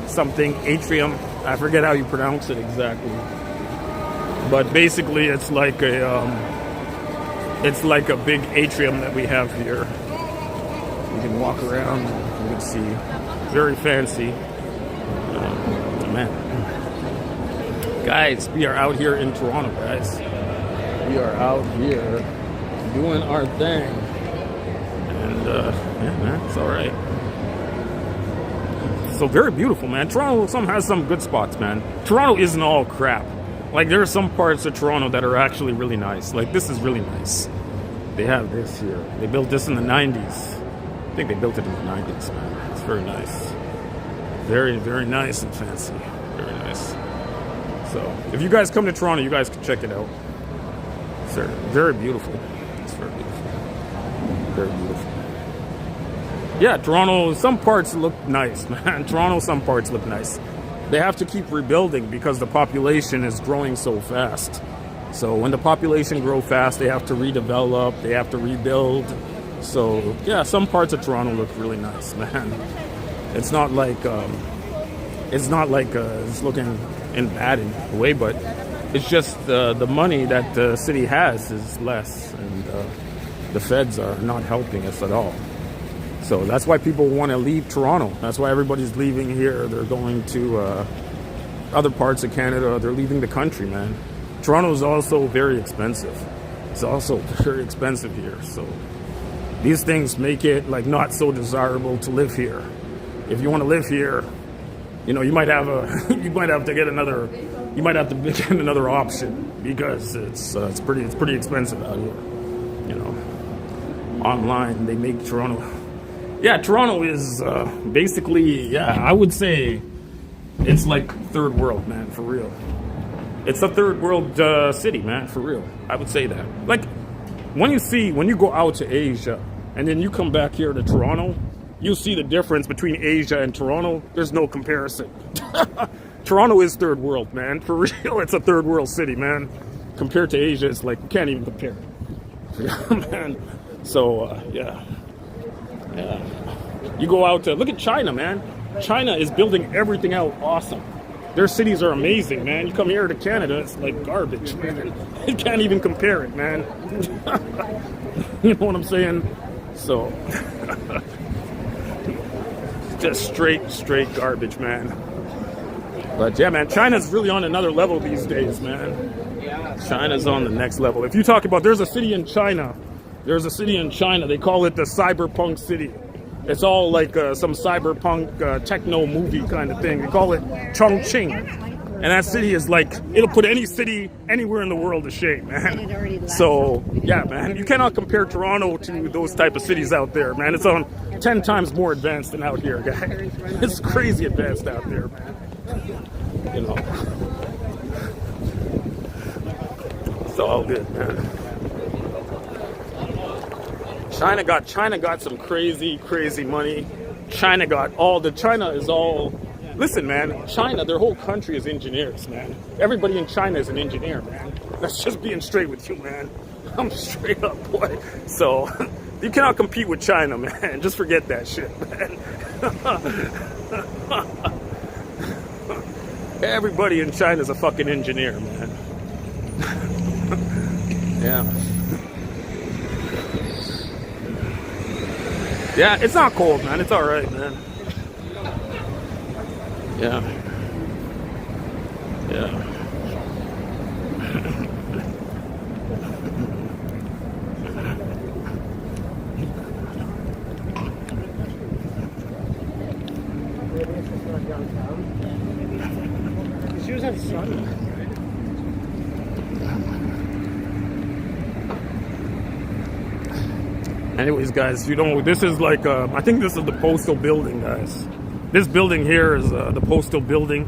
something atrium. I forget how you pronounce it exactly, but basically it's like a big atrium that we have here. You can walk around, you can see. Very fancy. Man. Guys, we are out here in Toronto, guys. We are out here doing our thing. And, yeah, man, it's all right. So very beautiful, man. Toronto has some good spots, man. Toronto isn't all crap. Like, there are some parts of Toronto that are actually really nice. Like, this is really nice. They have this here. They built this in the 90s. I think they built it in the 90s, man. It's very nice. Very, very nice and fancy. Very nice. So, if you guys come to Toronto, you guys can check it out. It's very, very beautiful. It's very beautiful. Very beautiful. Yeah, Toronto, some parts look nice, man. Toronto, some parts look nice. They have to keep rebuilding because the population is growing so fast. So when the population grows fast, they have to redevelop, they have to rebuild. So yeah, some parts of Toronto look really nice, man. It's not like it's looking in bad in a way, but it's just the money that the city has is less, and the feds are not helping us at all. So that's why people want to leave Toronto. That's why everybody's leaving here. They're going to other parts of Canada. They're leaving the country, man. Toronto is also very expensive. It's also very expensive here. So these things make it like not so desirable to live here. If you want to live here, you know, you might have to get another option because it's pretty expensive out here. You know, online they make Toronto. Yeah, Toronto is basically, yeah, I would say it's like third world, man, for real. It's a third world city, man, for real. I would say that. Like, when you go out to Asia and then you come back here to Toronto, you'll see the difference between Asia and Toronto. There's no comparison. Toronto is third world, man, for real. It's a third world city, man. Compared to Asia, it's like, you can't even compare. Man. So, yeah. Yeah. You go out to, look at China, man. China is building everything out awesome. Their cities are amazing, man. You come here to Canada, it's like garbage, man. You can't even compare it, man. You know what I'm saying? So, just straight garbage, man. But yeah, man, China's really on another level these days, man. China's on the next level. If you talk about, there's a city in China, they call it the cyberpunk city. It's all like some cyberpunk techno movie kind of thing. They call it Chongqing. And that city is like, it'll put any city anywhere in the world to shame, man. So, yeah, man, you cannot compare Toronto to those type of cities out there, man. It's on 10 times more advanced than out here, guy. It's crazy advanced out there, man. You know. It's all good, man. China got some crazy money. China is all, listen, man, China, their whole country is engineers, man. Everybody in China is an engineer, man. That's just being straight with you, man. I'm straight up, boy. So, you cannot compete with China, man. Just forget that shit, man. Everybody in China is a fucking engineer, man. Yeah. Yeah, it's not cold, man. It's all right, man. Yeah. Yeah. She was at sun. Anyways, guys, you know, this is like, I think this is the postal building, guys. This building here is the postal building.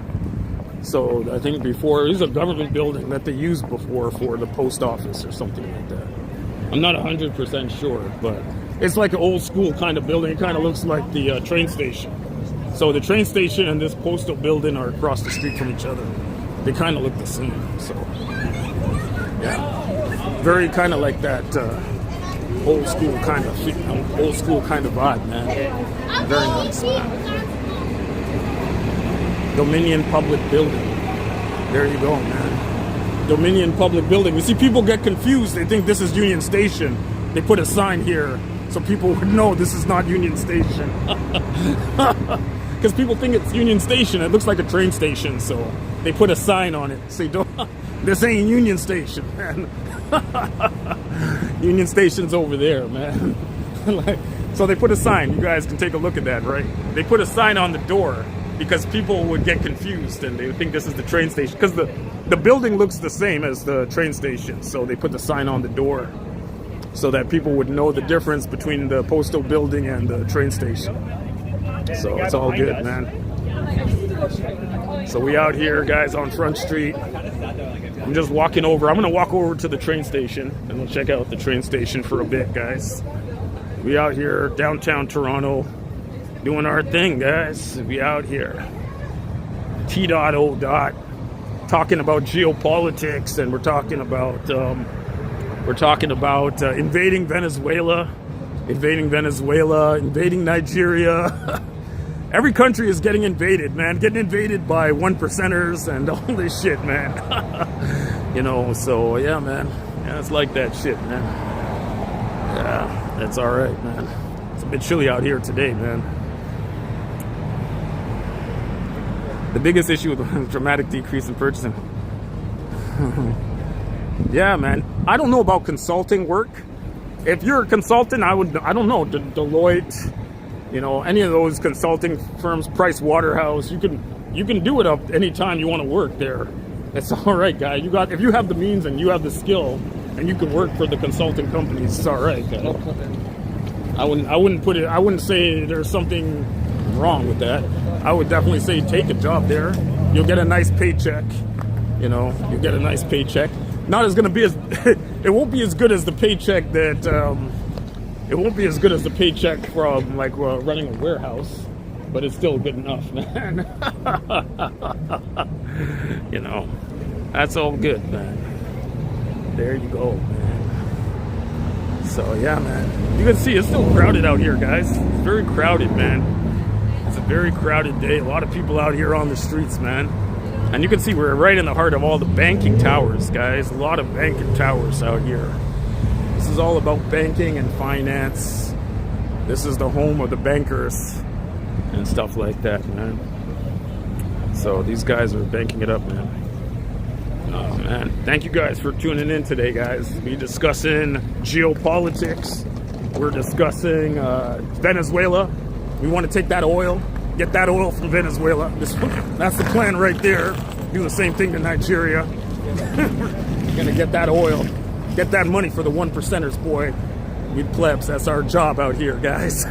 So I think before, it was a government building that they used before for the post office or something like that. I'm not 100% sure, but it's like an old school kind of building. It kind of looks like the train station. So the train station and this postal building are across the street from each other. They kind of look the same. So, yeah. Very kind of like that old school kind of vibe, man. Very nice, man. Dominion Public Building. There you go, man. Dominion Public Building. You see, people get confused. They think this is Union Station. They put a sign here so people would know this is not Union Station. Because people think it's Union Station. It looks like a train station, so they put a sign on it. Say, this ain't Union Station, man. Union Station's over there, man. So they put a sign. You guys can take a look at that, right? They put a sign on the door because people would get confused and they would think this is the train station. Because the building looks the same as the train station, so they put the sign on the door. so that people would know the difference between the postal building and the train station. So it's all good, man. So we out here, guys, on Front Street. I'm just walking over. I'm gonna walk over to the train station and we'll check out the train station for a bit, guys. We out here downtown Toronto doing our thing, guys. We out here. T.O. talking about geopolitics, and we're talking about invading Venezuela, invading Nigeria. Every country is getting invaded, man. Getting invaded by one percenters and all this shit, man. You know, so yeah, man. Yeah, it's like that shit, man. Yeah, that's all right, man. It's a bit chilly out here today, man. The biggest issue with the dramatic decrease in purchasing. Yeah, man. I don't know about consulting work. If you're a consultant, I don't know, Deloitte, you know, any of those consulting firms, Price Waterhouse, you can do it up anytime you want to work there. It's all right, guy. If you have the means and you have the skill and you can work for the consulting companies, it's all right, guy. I wouldn't say there's something wrong with that. I would definitely say take a job there. You'll get a nice paycheck. You know, you get a nice paycheck. Not as gonna be as it won't be as good as the paycheck that it won't be as good as the paycheck from like running a warehouse, but it's still good enough, man. You know, that's all good, man. There you go, man. So yeah, man. You can see it's still crowded out here, guys. It's very crowded, man. It's a very crowded day. A lot of people out here on the streets, man. And you can see we're right in the heart of all the banking towers, guys. A lot of banking towers out here. This is all about banking and finance. This is the home of the bankers and stuff like that, man. So these guys are banking it up, man. Oh, man. Thank you guys for tuning in today, guys. We're discussing geopolitics. We're discussing Venezuela. We want to take that oil. Get that oil from Venezuela. That's the plan right there. Do the same thing to Nigeria. We're gonna get that oil. Get that money for the one percenters, boy. We plebs, that's our job out here, guys.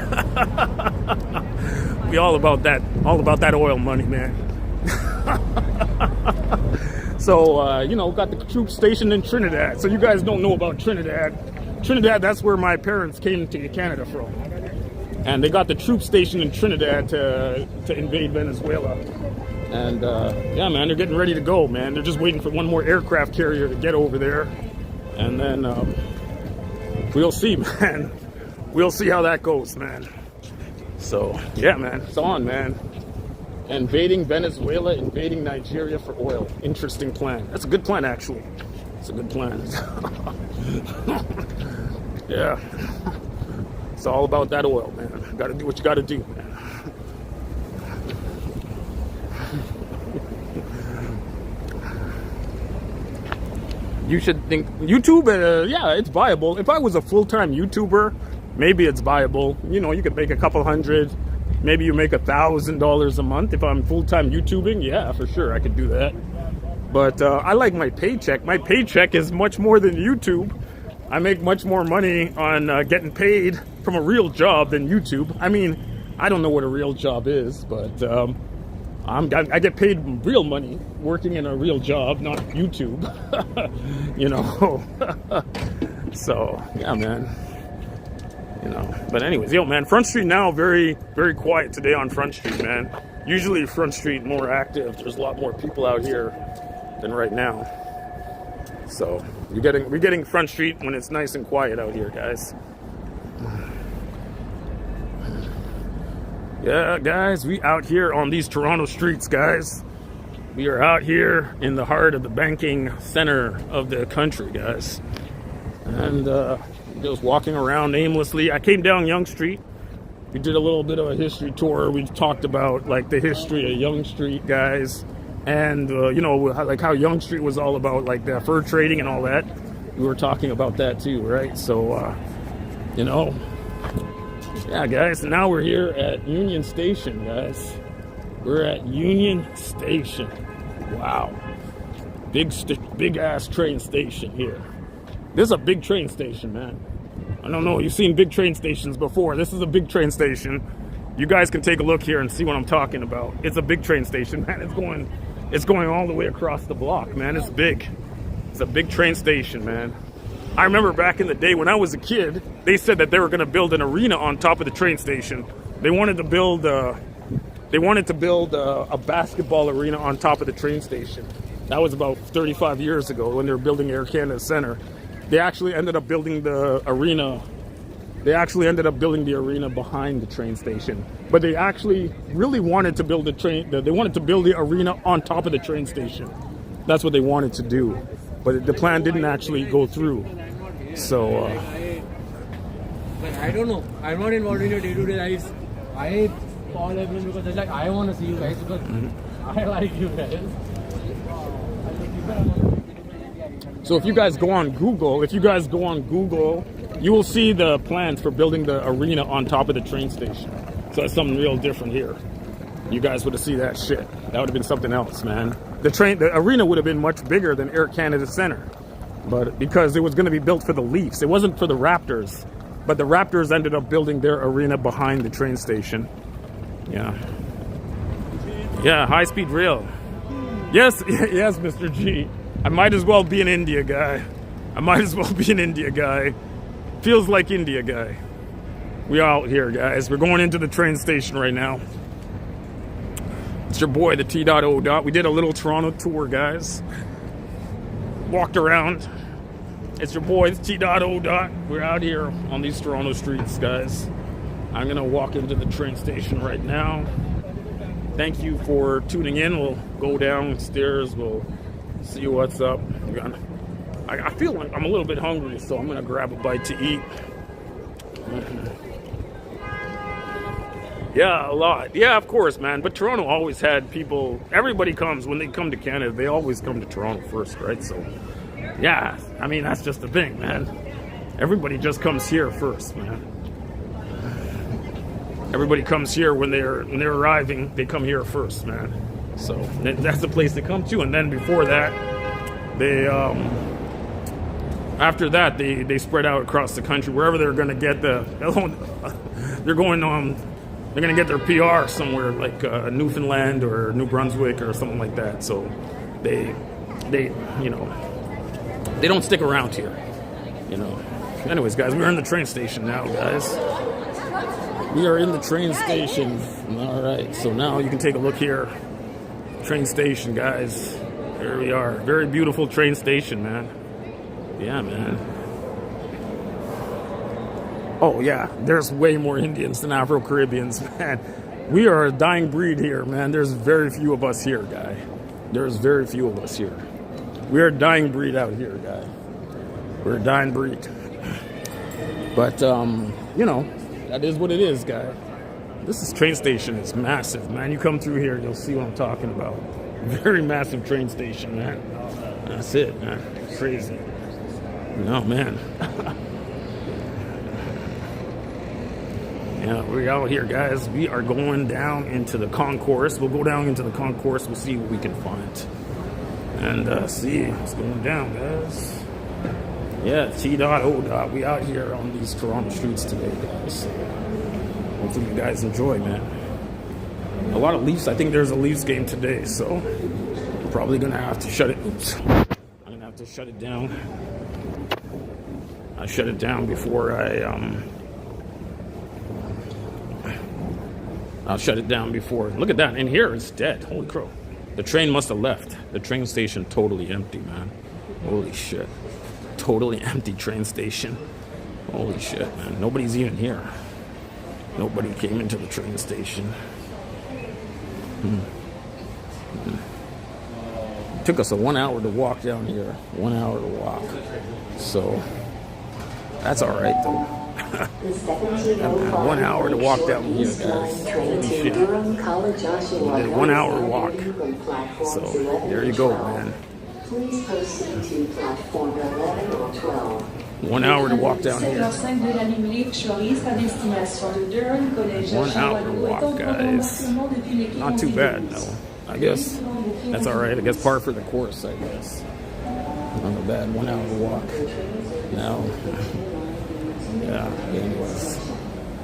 We all about that oil money, man. So, you know, got the troops stationed in Trinidad. So you guys don't know about Trinidad. Trinidad, that's where my parents came to Canada from. And they got the troops stationed in Trinidad to invade Venezuela. And yeah, man, they're getting ready to go, man. They're just waiting for one more aircraft carrier to get over there. And then we'll see, man. We'll see how that goes, man. So, yeah, man, it's on, man. Invading Venezuela, invading Nigeria for oil. Interesting plan. That's a good plan, actually. It's a good plan. Yeah. It's all about that oil, man. You gotta do what you gotta do, man. You should think YouTube, yeah, it's viable. If I was a full-time YouTuber, maybe it's viable. You know, you could make a couple hundred, maybe you make $1,000 a month. If I'm full-time YouTubing, yeah, for sure, I could do that. But I like my paycheck. My paycheck is much more than YouTube. I make much more money on getting paid from a real job than YouTube. I mean, I don't know what a real job is, but I get paid real money working in a real job, not YouTube. You know. So yeah, man. You know. But anyways, yo, man, Front Street now very, very quiet today on Front Street, man. Usually Front Street more active. There's a lot more people out here than right now. So we're getting Front Street when it's nice and quiet out here, guys. Yeah, guys, we out here on these Toronto streets, guys. We are out here in the heart of the banking center of the country, guys. And just walking around aimlessly. I came down Yonge Street. We did a little bit of a history tour. We talked about like the history of Yonge Street, guys. And, you know, like how Yonge Street was all about like the fur trading and all that. We were talking about that too, right? So, you know, yeah, guys, now we're here at Union Station, guys. We're at Union Station. Wow. Big ass train station here. This is a big train station, man. I don't know. You've seen big train stations before. This is a big train station. You guys can take a look here and see what I'm talking about. It's a big train station, man. It's going all the way across the block, man. It's big. It's a big train station, man. I remember back in the day when I was a kid, they said that they were going to build an arena on top of the train station. They wanted to build a basketball arena on top of the train station. That was about 35 years ago when they were building Air Canada Center. They actually ended up building the arena. They actually ended up building the arena behind the train station. But they actually really wanted to build they wanted to build the arena on top of the train station. That's what they wanted to do. But the plan didn't actually go through. So but I don't know. I'm not involved in your day-to-day lives. I call everyone because it's like I want to see you guys because I like you guys. So if you guys go on Google, you will see the plans for building the arena on top of the train station. So that's something real different here. You guys would have seen that shit. That would have been something else, man. The arena would have been much bigger than Air Canada Center. But because it was going to be built for the Leafs. It wasn't for the Raptors. But the Raptors ended up building their arena behind the train station. Yeah. Yeah, high-speed rail. Yes, yes, Mr. G. I might as well be an India guy. Feels like India guy. We out here, guys. We're going into the train station right now. It's your boy, the T.O. We did a little Toronto tour, guys. Walked around. It's your boy, the T.O. We're out here on these Toronto streets, guys. I'm gonna walk into the train station right now. Thank you for tuning in. We'll go downstairs. We'll see what's up. I feel like I'm a little bit hungry, so I'm gonna grab a bite to eat. Yeah, a lot. Yeah, of course, man. But Toronto always had people. Everybody comes when they come to Canada. They always come to Toronto first, right? So, yeah. I mean, that's just the thing, man. Everybody just comes here first, man. Everybody comes here when they're arriving. They come here first, man. So that's the place they come to. And then before that, after that, they spread out across the country wherever they're going to get they're going to get their PR somewhere like Newfoundland or New Brunswick or something like that. So they don't stick around here, Anyways, guys, we're in the train station now, guys. We are in the train station. All right, so now you can take a look here. Train station, guys. There we are. Very beautiful train station, man. Yeah, man. Oh, yeah. There's way more Indians than Afro-Caribbeans, man. We are a dying breed here, man. There's very few of us here, guy. There's very few of us here. We are a dying breed out here, guy. We're a dying breed. But, that is what it is, guy. This train station is massive, man. You come through here, you'll see what I'm talking about. Very massive train station, man. That's it, man. Crazy. No, man. Yeah, we're out here, guys. We are going down into the concourse. We'll go down into the concourse. We'll see what we can find. And see what's going down, guys. Yeah, T.O. We out here on these Toronto streets today, guys. Hopefully you guys enjoy, man. A lot of Leafs. I think there's a Leafs game today, so I'm probably gonna have to shut it. Oops. I'm gonna have to shut it down. I shut it down before I'll shut it down before. Look at that. In here, it's dead. Holy crow. The train must have left. The train station totally empty, man. Holy shit. Totally empty train station. Holy shit, man. Nobody's even here. Nobody came into the train station. It took us 1 hour to walk down here. 1 hour to walk. So, that's alright, though. 1 hour to walk down here, guys. Holy shit. We did 1 hour walk. So, there you go, man. Please proceed to platform 11 or 12. 1 hour to walk down here. 1 hour to walk, guys. Not too bad, though. I guess that's alright. I guess par for the course, I guess. Not a bad 1 hour walk. Now, Yeah, anyways,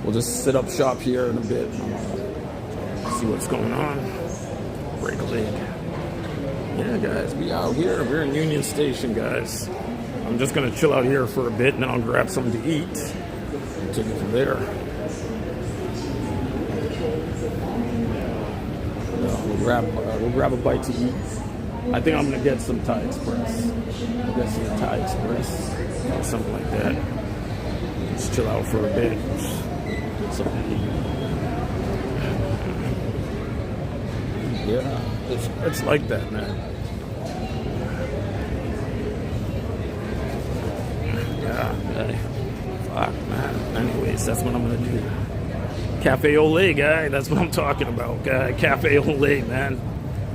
we'll just sit up shop here in a bit. See what's going on. Break a leg. Yeah, guys, we out here. We're in Union Station, guys. I'm just gonna chill out here for a bit, and then I'll grab something to eat and take it from there. We'll grab a bite to eat. I think I'm gonna get some Thai Express. I'll get some Thai Express, or something like that. Just chill out for a bit. Something to eat. Yeah, it's like that, man. Yeah, fuck, man. Anyways, that's what I'm gonna do. Cafe Olé, guy. That's what I'm talking about, guy. Cafe Olé, man.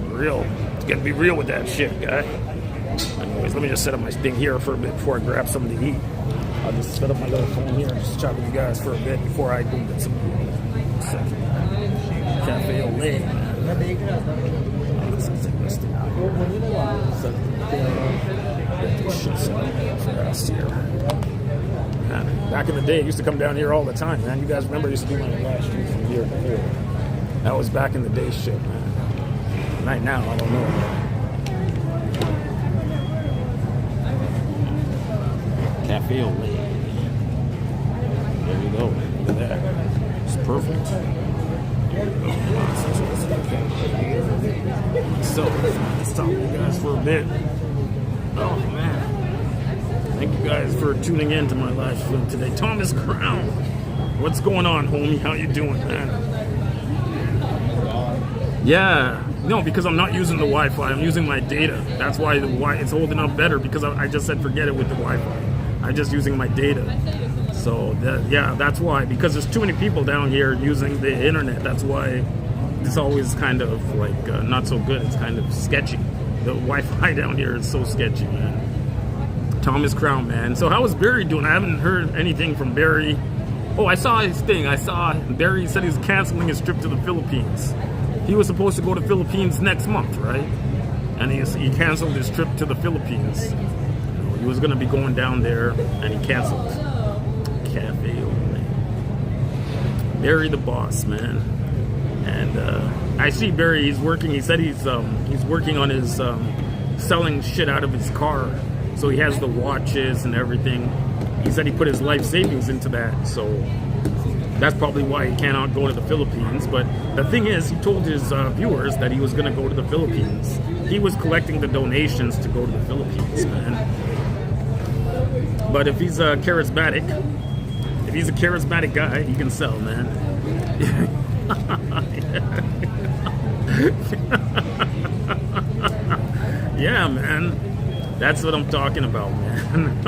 Real. It's gotta be real with that shit, guy. Anyways, let me just set up my thing here for a bit before I grab something to eat. I'll just set up my little phone here and just chat with you guys for a bit before I go get some Cafe Olé, man. Let's take this thing out here. Get this shit set up fast here. Man, back in the day, I used to come down here all the time, man. You guys remember I used to do my live stream from here before. That was back in the day shit, man. Right now, I don't know. Cafe Olé. There you go. Look at that. It's perfect. So, let's talk to you guys for a bit. Oh, man. Thank you guys for tuning in to my live stream today. Thomas Crown. What's going on, homie? How you doing, man? Yeah. No, because I'm not using the Wi-Fi. I'm using my data. That's why it's holding up better, because I just said forget it with the Wi-Fi. I'm just using my data. So, that's why. Because there's too many people down here using the internet. That's why it's always kind of like not so good. It's kind of sketchy. The Wi-Fi down here is so sketchy, man. Thomas Crown, man. So how is Barry doing? I haven't heard anything from Barry. Oh, I saw his thing. I saw Barry said he's canceling his trip to the Philippines. He was supposed to go to the Philippines next month, right? And he canceled his trip to the Philippines. He was going to be going down there, and he canceled. Cafe Olé. Barry the boss, man. And I see Barry. He's working. He said he's working on his selling shit out of his car. So he has the watches and everything. He said he put his life savings into that. So that's probably why he cannot go to the Philippines. But the thing is, he told his viewers that he was going to go to the Philippines. He was collecting the donations to go to the Philippines, man. But if he's a charismatic guy, he can sell, man. Yeah, man. That's what I'm talking about, man.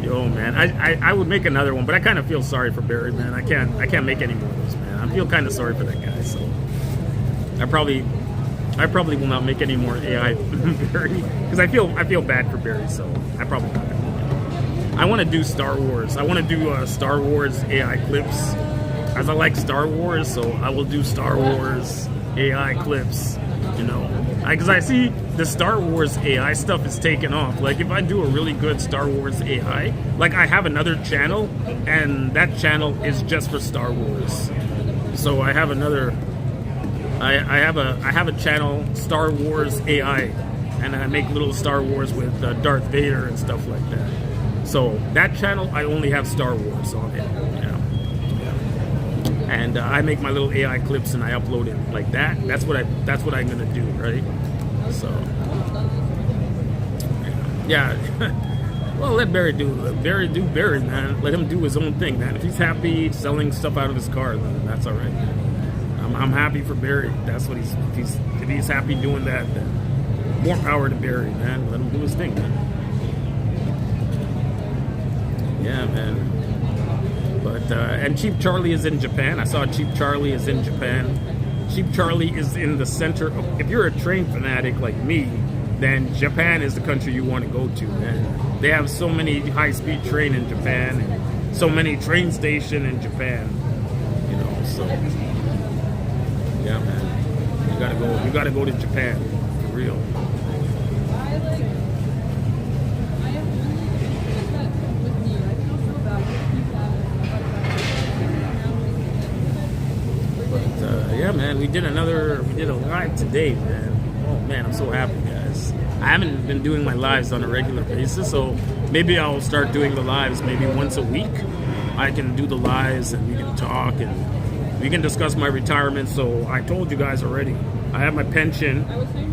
Yo, man. I would make another one, but I kind of feel sorry for Barry, man. I can't make any more of those, man. I feel kind of sorry for that guy, so I probably will not make any more AI Barry, because I feel bad for Barry, so I probably not gonna make it. I want to do Star Wars. I want to do Star Wars AI clips, as I like Star Wars, so I will do Star Wars AI clips, you know. Because I see the Star Wars AI stuff is taking off. Like, if I do a really good Star Wars AI, like I have another channel, and that channel is just for Star Wars. So I have another, I have a channel, Star Wars AI, and I make little Star Wars with Darth Vader and stuff like that. So that channel, I only have Star Wars on it. And I make my little AI clips and I upload it like that. That's what I'm gonna do, right? So, yeah. Well, let Barry do Barry, man. Let him do his own thing, man. If he's happy selling stuff out of his car, then that's all right, man. I'm happy for Barry. That's what if he's happy doing that, then more power to Barry, man. Let him do his thing, man. Yeah, man. But and Cheap Charlie is in Japan. I saw Cheap Charlie is in Japan. Cheap Charlie is in the center of, if you're a train fanatic like me, then Japan is the country you want to go to, man. They have so many high-speed train in Japan, and so many train station in Japan, you know. So yeah, man, you gotta go to Japan for real. man. We did a live today, man. Oh man, I'm so happy, guys. I haven't been doing my lives on a regular basis, so maybe I'll start doing the lives maybe once a week. I can do the lives and we can talk and we can discuss my retirement. So I told you guys already, I have my pension.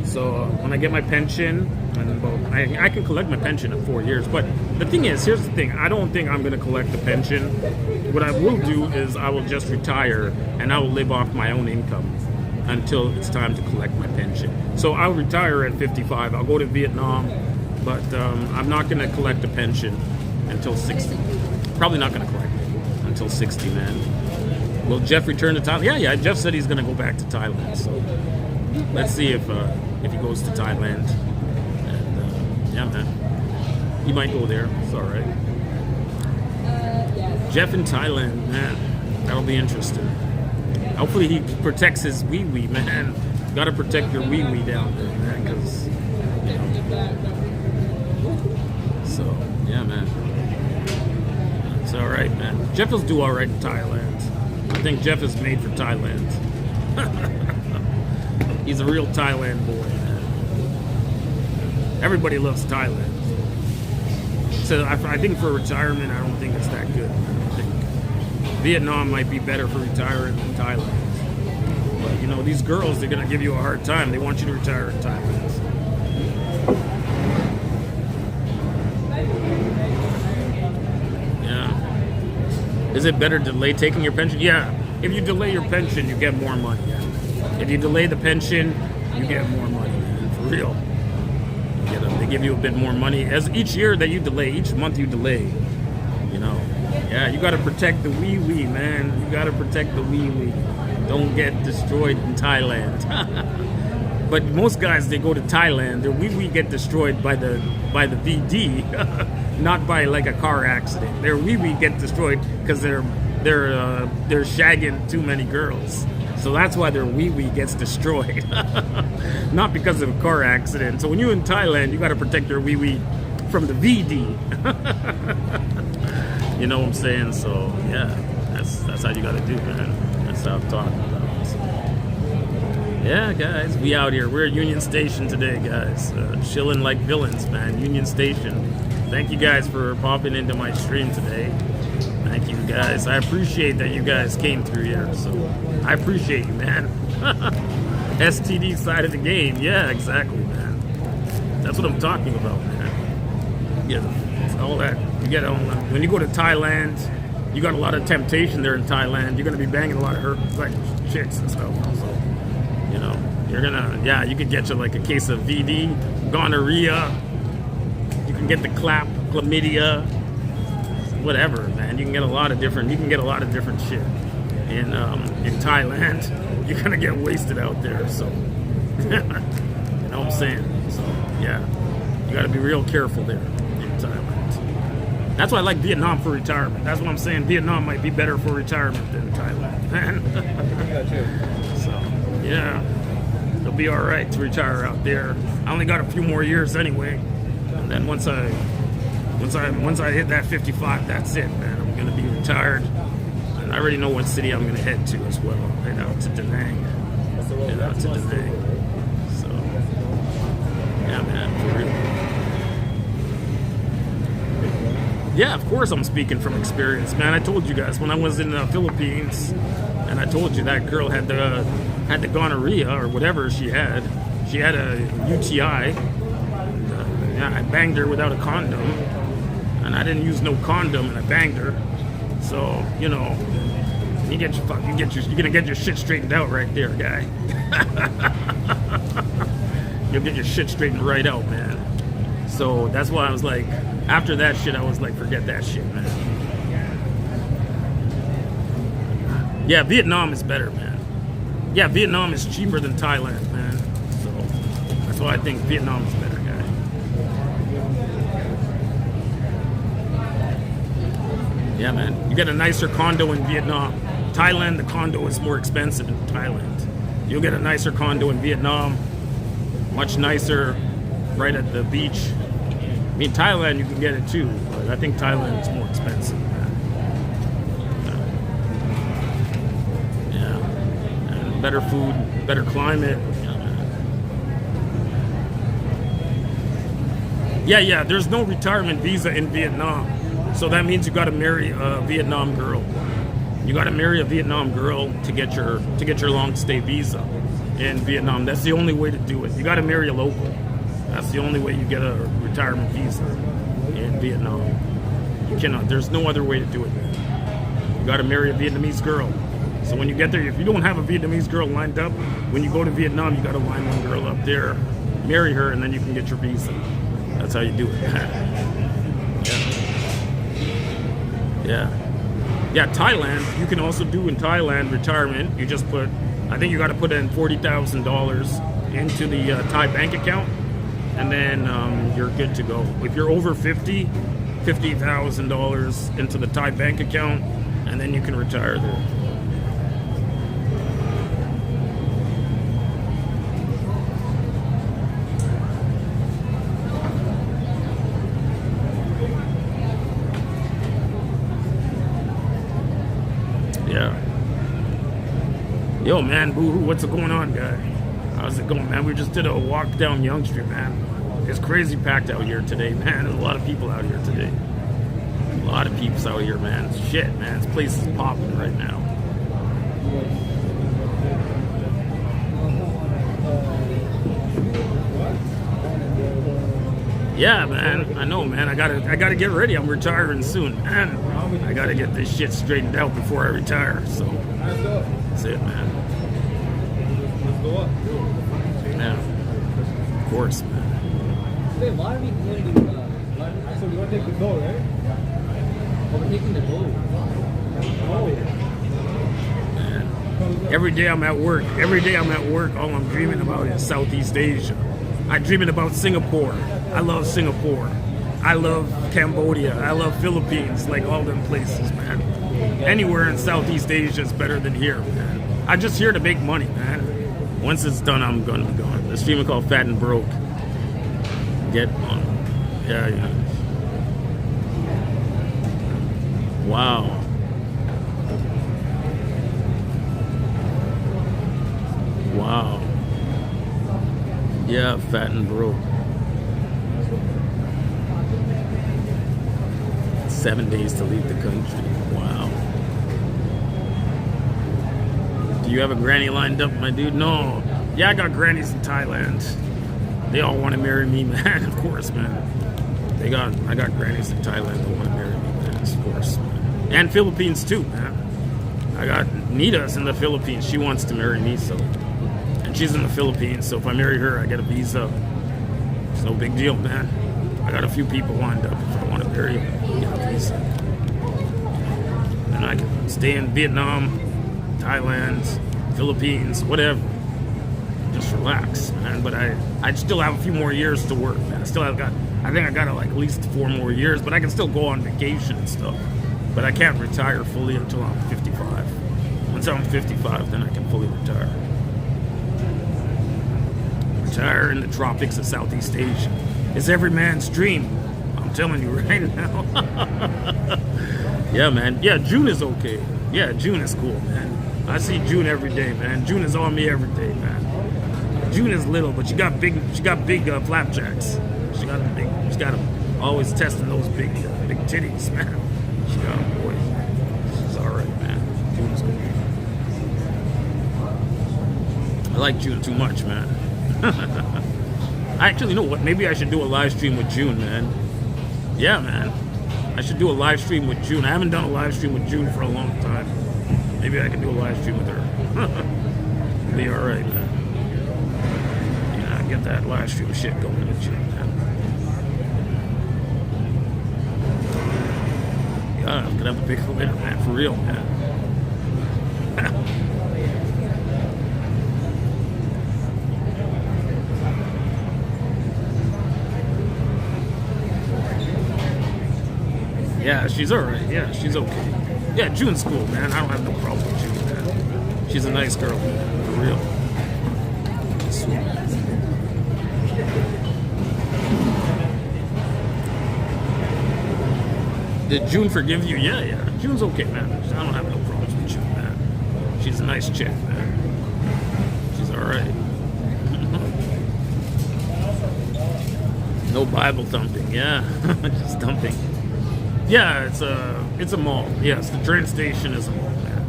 So when I get my pension, and I can collect my pension in 4 years. But the thing is, here's the thing. I don't think I'm going to collect the pension. What I will do is I will just retire and I will live off my own income until it's time to collect my pension. So I'll retire at 55. I'll go to Vietnam, but I'm not going to collect a pension until 60. Probably not going to collect it until 60, man. Will Jeff return to Thailand? Yeah. Jeff said he's going to go back to Thailand. So let's see if he goes to Thailand. And yeah, man, he might go there. It's all right. Jeff in Thailand, man, that'll be interesting. Hopefully he protects his wee-wee, man. Got to protect your wee-wee down there, man, because, so, yeah, man. It's all right, man. Jeff will do all right in Thailand. I think Jeff is made for Thailand. He's a real Thailand boy, man. Everybody loves Thailand. So I think for retirement, I don't think it's that good. I think Vietnam might be better for retiring than Thailand. But, you know, these girls, they're going to give you a hard time. They want you to retire in Thailand. Yeah. Is it better to delay taking your pension? Yeah. If you delay your pension, you get more money. Yeah. If you delay the pension, you get more money, man. For real. They give you a bit more money. As each year that you delay, each month you delay, you know. Yeah, you got to protect the wee-wee, man. You got to protect the wee-wee. Don't get destroyed in Thailand. But most guys, they go to Thailand, their wee-wee get destroyed by the VD, not by like a car accident. Their wee-wee get destroyed because they're shagging too many girls. So that's why their wee-wee gets destroyed. Not because of a car accident. So when you're in Thailand, you got to protect your wee-wee from the VD. You know what I'm saying? So yeah, that's how you got to do, man. That's how I'm talking about. So, yeah, guys, we out here. We're at Union Station today, guys. Chilling like villains, man. Union Station. Thank you guys for popping into my stream today. Thank you, guys. I appreciate that you guys came through here. So I appreciate you, man. STD side of the game. Yeah, exactly, man. That's what I'm talking about, man. Yeah, all that. You get on when you go to Thailand, you got a lot of temptation there in Thailand. You're gonna be banging a lot of like chicks and stuff. So, you know, you're gonna, yeah, you could get you like a case of VD, gonorrhea. You can get the chlamydia, whatever, man. You can get a lot of different shit in Thailand. You're gonna get wasted out there, so you know what I'm saying? So yeah, you gotta be real careful there in Thailand. That's why I like Vietnam for retirement. That's what I'm saying. Vietnam might be better for retirement than Thailand, man. So yeah, it'll be all right to retire out there. I only got a few more years anyway, and then once I hit that 55, that's it, man. I'm gonna be retired. And I already know what city I'm gonna head to as well. Head out to Da Nang. Head out to Da Nang. So yeah, man, for real. Yeah, of course I'm speaking from experience, man. I told you guys when I was in the Philippines, and I told you that girl had the gonorrhea or whatever she had. She had a UTI. Yeah, I banged her without a condom, and I didn't use no condom, and I banged her. So you know, you're gonna get your shit straightened out right there, guy. You'll get your shit straightened right out, man. So that's why I was like, after that shit, I was like, forget that shit, man. Yeah, Vietnam is better, man. Yeah, Vietnam is cheaper than Thailand, man. So that's why I think Vietnam is better, guy. Yeah, man. You get a nicer condo in Vietnam. Thailand, the condo is more expensive in Thailand. You'll get a nicer condo in Vietnam. Much nicer, right at the beach. I mean, Thailand, you can get it too, but I think Thailand is more expensive. Yeah. And better food, better climate. Yeah, there's no retirement visa in Vietnam. So that means you got to marry a Vietnam girl. You got to marry a Vietnam girl to get your long stay visa in Vietnam. That's the only way to do it. You got to marry a local. That's the only way you get a retirement visa in Vietnam. You cannot. There's no other way to do it. You got to marry a Vietnamese girl. So when you get there, if you don't have a Vietnamese girl lined up, when you go to Vietnam, you got to line one girl up there, marry her, and then you can get your visa. That's how you do it. Yeah, Thailand, you can also do in Thailand retirement. You just put, I think you got to put in $40,000 into the Thai bank account, and then you're good to go. If you're over 50, $50,000 into the Thai bank account, and then you can retire there. Yo, man, boo-hoo, what's going on, guy? How's it going, man? We just did a walk down Yonge Street, man. It's crazy packed out here today, man. There's a lot of people out here today. A lot of peeps out here, man. Shit, man. This place is popping right now. Yeah, man. I know, man. I gotta get ready. I'm retiring soon, man. I gotta get this shit straightened out before I retire. So that's it, man. Let's go up. Yeah, of course, man. Today, why are we going to so we're going to take the door, right? Oh, we're taking the door. Oh. Man. Every day I'm at work. All I'm dreaming about is Southeast Asia. I'm dreaming about Singapore. I love Singapore. I love Cambodia. I love Philippines. Like all them places, man. Anywhere in Southeast Asia is better than here, man. I'm just here to make money, man. Once it's done, I'm gonna be gone. The streamer called Fat and Broke. Get on. Yeah. Wow. Wow. Yeah, Fat and Broke. 7 days to leave the country. Wow. Do you have a granny lined up, my dude? No. Yeah, I got grannies in Thailand. They all want to marry me, man. Of course, man. I got grannies in Thailand that want to marry me, man. Of course, man. And Philippines too, man. I got Nita's in the Philippines. She wants to marry me, so. And she's in the Philippines, so if I marry her, I get a visa. It's no big deal, man. I got a few people lined up. If I want to marry them, get a visa. And I can stay in Vietnam, Thailand, Philippines, whatever. Just relax, man. But I still have a few more years to work, man. I think I got like at least 4 more years, but I can still go on vacation and stuff. But I can't retire fully until I'm 55. Once I'm 55, then I can fully retire. Retire in the tropics of Southeast Asia. It's every man's dream. I'm telling you right now. Yeah, man. Yeah, June is okay. Yeah, June is cool, man. I see June every day, man. June is on me every day, man. June is little, but she got big flapjacks. She got them always testing those big titties, man. She got them, boy. She's all right, man. June is cool. I like June too much, man. Actually, you know what? Maybe I should do a live stream with June, man. Yeah, man. I should do a live stream with June. I haven't done a live stream with June for a long time. Maybe I can do a live stream with her. Be all right, man. Yeah, get that live stream shit going with June, man. Yeah, I'm gonna have to pick her later, man. For real, man. Yeah, she's alright. Yeah, she's okay. Yeah, June's cool, man. I don't have no problem with June, man. She's a nice girl, man. For real. Sweet. Did June forgive you? Yeah. June's okay, man. I don't have no problems with June, man. She's a nice chick, man. No Bible thumping. Yeah, just thumping. Yeah, it's a mall. Yes, the train station is a mall, man.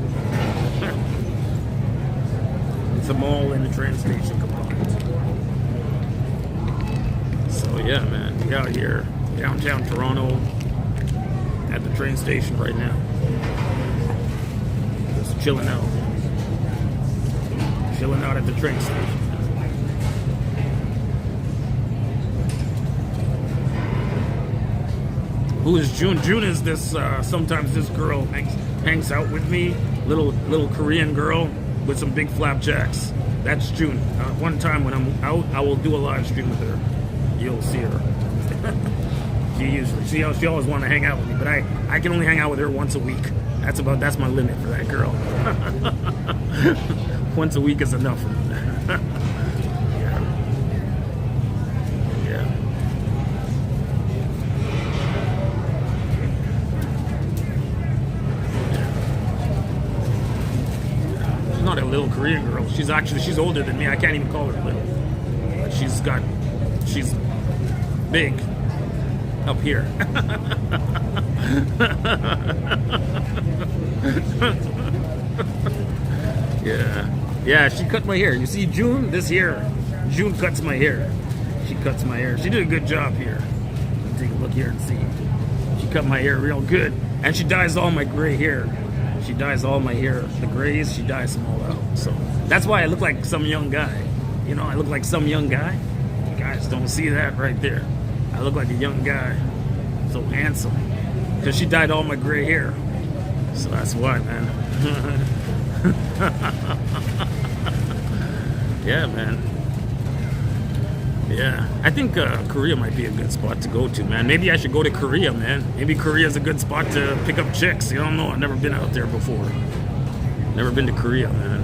It's a mall and a train station combined. So yeah, man, we out here downtown Toronto at the train station right now. Just chilling out. Chilling out at the train station. Who is June? June is this, sometimes this girl hangs out with me. Little Korean girl with some big flapjacks. That's June. One time when I'm out, I will do a live stream with her. You'll see her. She always want to hang out with me, but I can only hang out with her once a week. That's my limit for that girl. Once a week is enough for me. Yeah. She's not a little Korean girl. She's older than me. I can't even call her little. But she's big up here. Yeah, she cut my hair. You see, June cuts my hair. She cuts my hair. She did a good job here. Let's take a look here and see. She cut my hair real good. And she dyes all my gray hair. She dyes all my hair. The grays, she dyes them all out. So that's why I look like some young guy. You know, I look like some young guy. You guys don't see that right there. I look like a young guy. So handsome. Because she dyed all my gray hair. So that's why, man. Yeah, man. Yeah, I think Korea might be a good spot to go to, man. Maybe I should go to Korea, man. Maybe Korea is a good spot to pick up chicks. You don't know. I've never been out there before. Never been to Korea, man.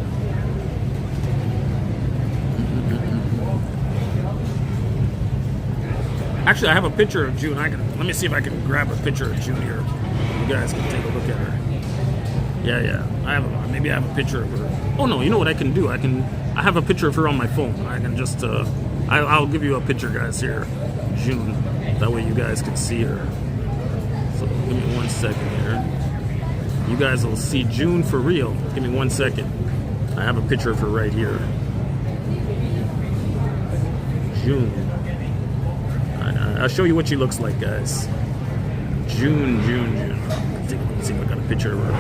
Actually, I have a picture of June. Let me see if I can grab a picture of June here. You guys can take a look at her. Yeah. Maybe I have a picture of her. Oh no, you know what I can do? I have a picture of her on my phone. I can just I'll give you a picture, guys, here. June. That way you guys can see her. So give me 1 second here. You guys will see June for real. Give me 1 second. I have a picture of her right here. June. I'll show you what she looks like, guys. June. Let's see if I got a picture of her.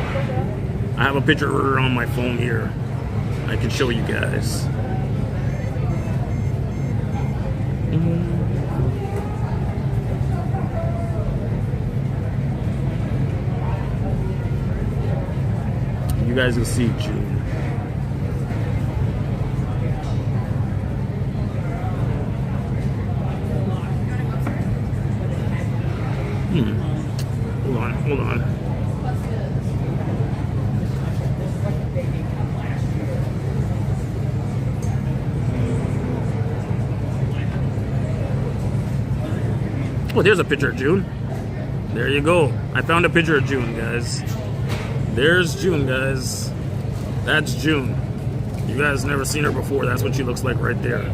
I have a picture of her on my phone here. I can show you guys. You guys will see June. Hold on. Oh, there's a picture of June. There you go. I found a picture of June, guys. There's June, guys. That's June. You guys never seen her before. That's what she looks like right there.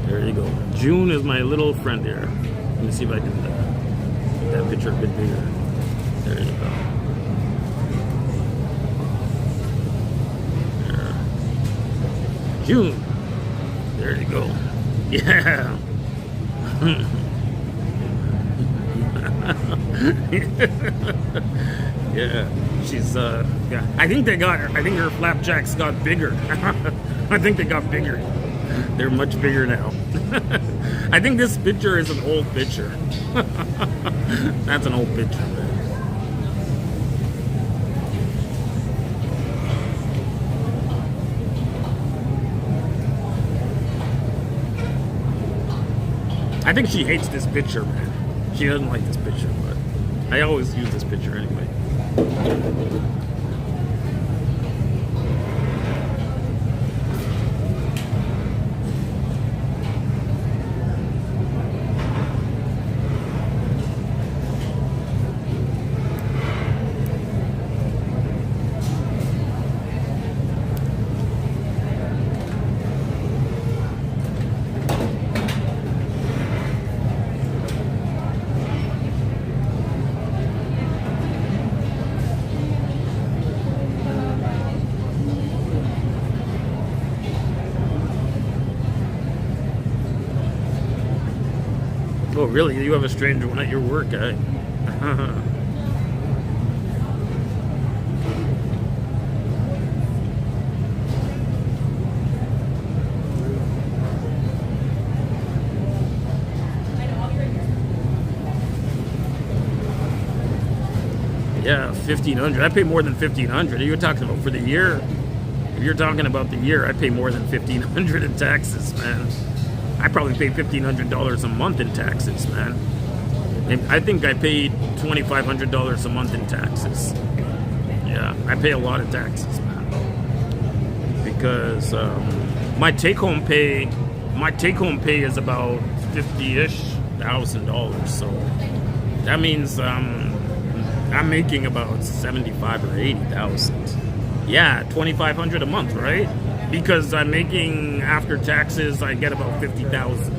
There you go. June is my little friend here. Let me see if I can make that picture a bit bigger. There you go. There. June. There you go. Yeah. Yeah. She's yeah. I think her flapjacks got bigger. I think they got bigger. They're much bigger now. I think this picture is an old picture. That's an old picture, man. I think she hates this picture, man. She doesn't like this picture, but I always use this picture anyway. Really, you have a stranger one at your work, eh? Yeah, 1,500. I pay more than 1,500. You're talking about for the year. If you're talking about the year, I pay more than 1,500 in taxes, man. I probably pay $1,500 a month in taxes, man. And I think I paid $2,500 a month in taxes. Yeah, I pay a lot of taxes, man. Because my take-home pay is about $50,000. So that means I'm making about 75 or 80,000. Yeah, 2,500 a month, right? Because I'm making after taxes, I get about 50,000.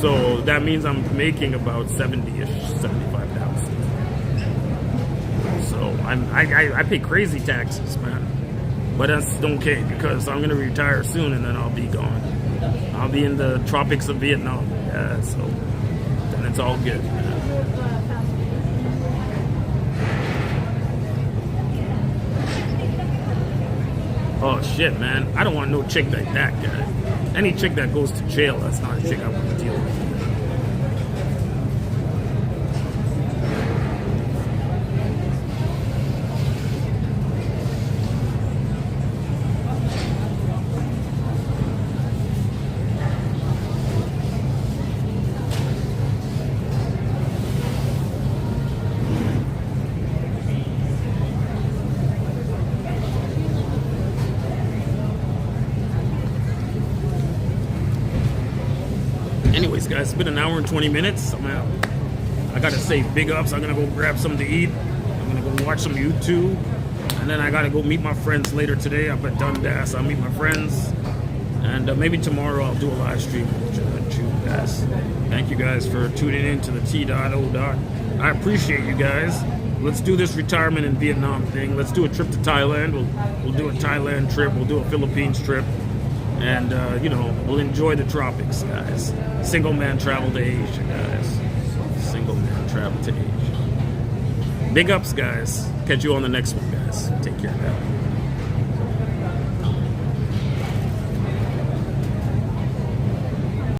So that means I'm making about 70-ish, 75,000. So I pay crazy taxes, man. But that's okay because I'm gonna retire soon and then I'll be gone. I'll be in the tropics of Vietnam. Yeah, so then it's all good, man. Oh shit, man. I don't want no chick like that guy. Any chick that goes to jail, that's not a chick I want to deal with. Anyways, guys, it's been an hour and 20 minutes. I gotta say big ups. I'm gonna go grab something to eat. I'm gonna go watch some YouTube. And then I gotta go meet my friends later today up at Dundas. I'll meet my friends. And maybe tomorrow I'll do a live stream with you guys. Thank you guys for tuning in to the T.O. I appreciate you guys. Let's do this retirement in Vietnam thing. Let's do a trip to Thailand. We'll do a Thailand trip. We'll do a Philippines trip. And, we'll enjoy the tropics, guys. Single man travel to Asia, guys. Single man travel to Asia. Big ups, guys. Catch you on the next one, guys. Take care, guys.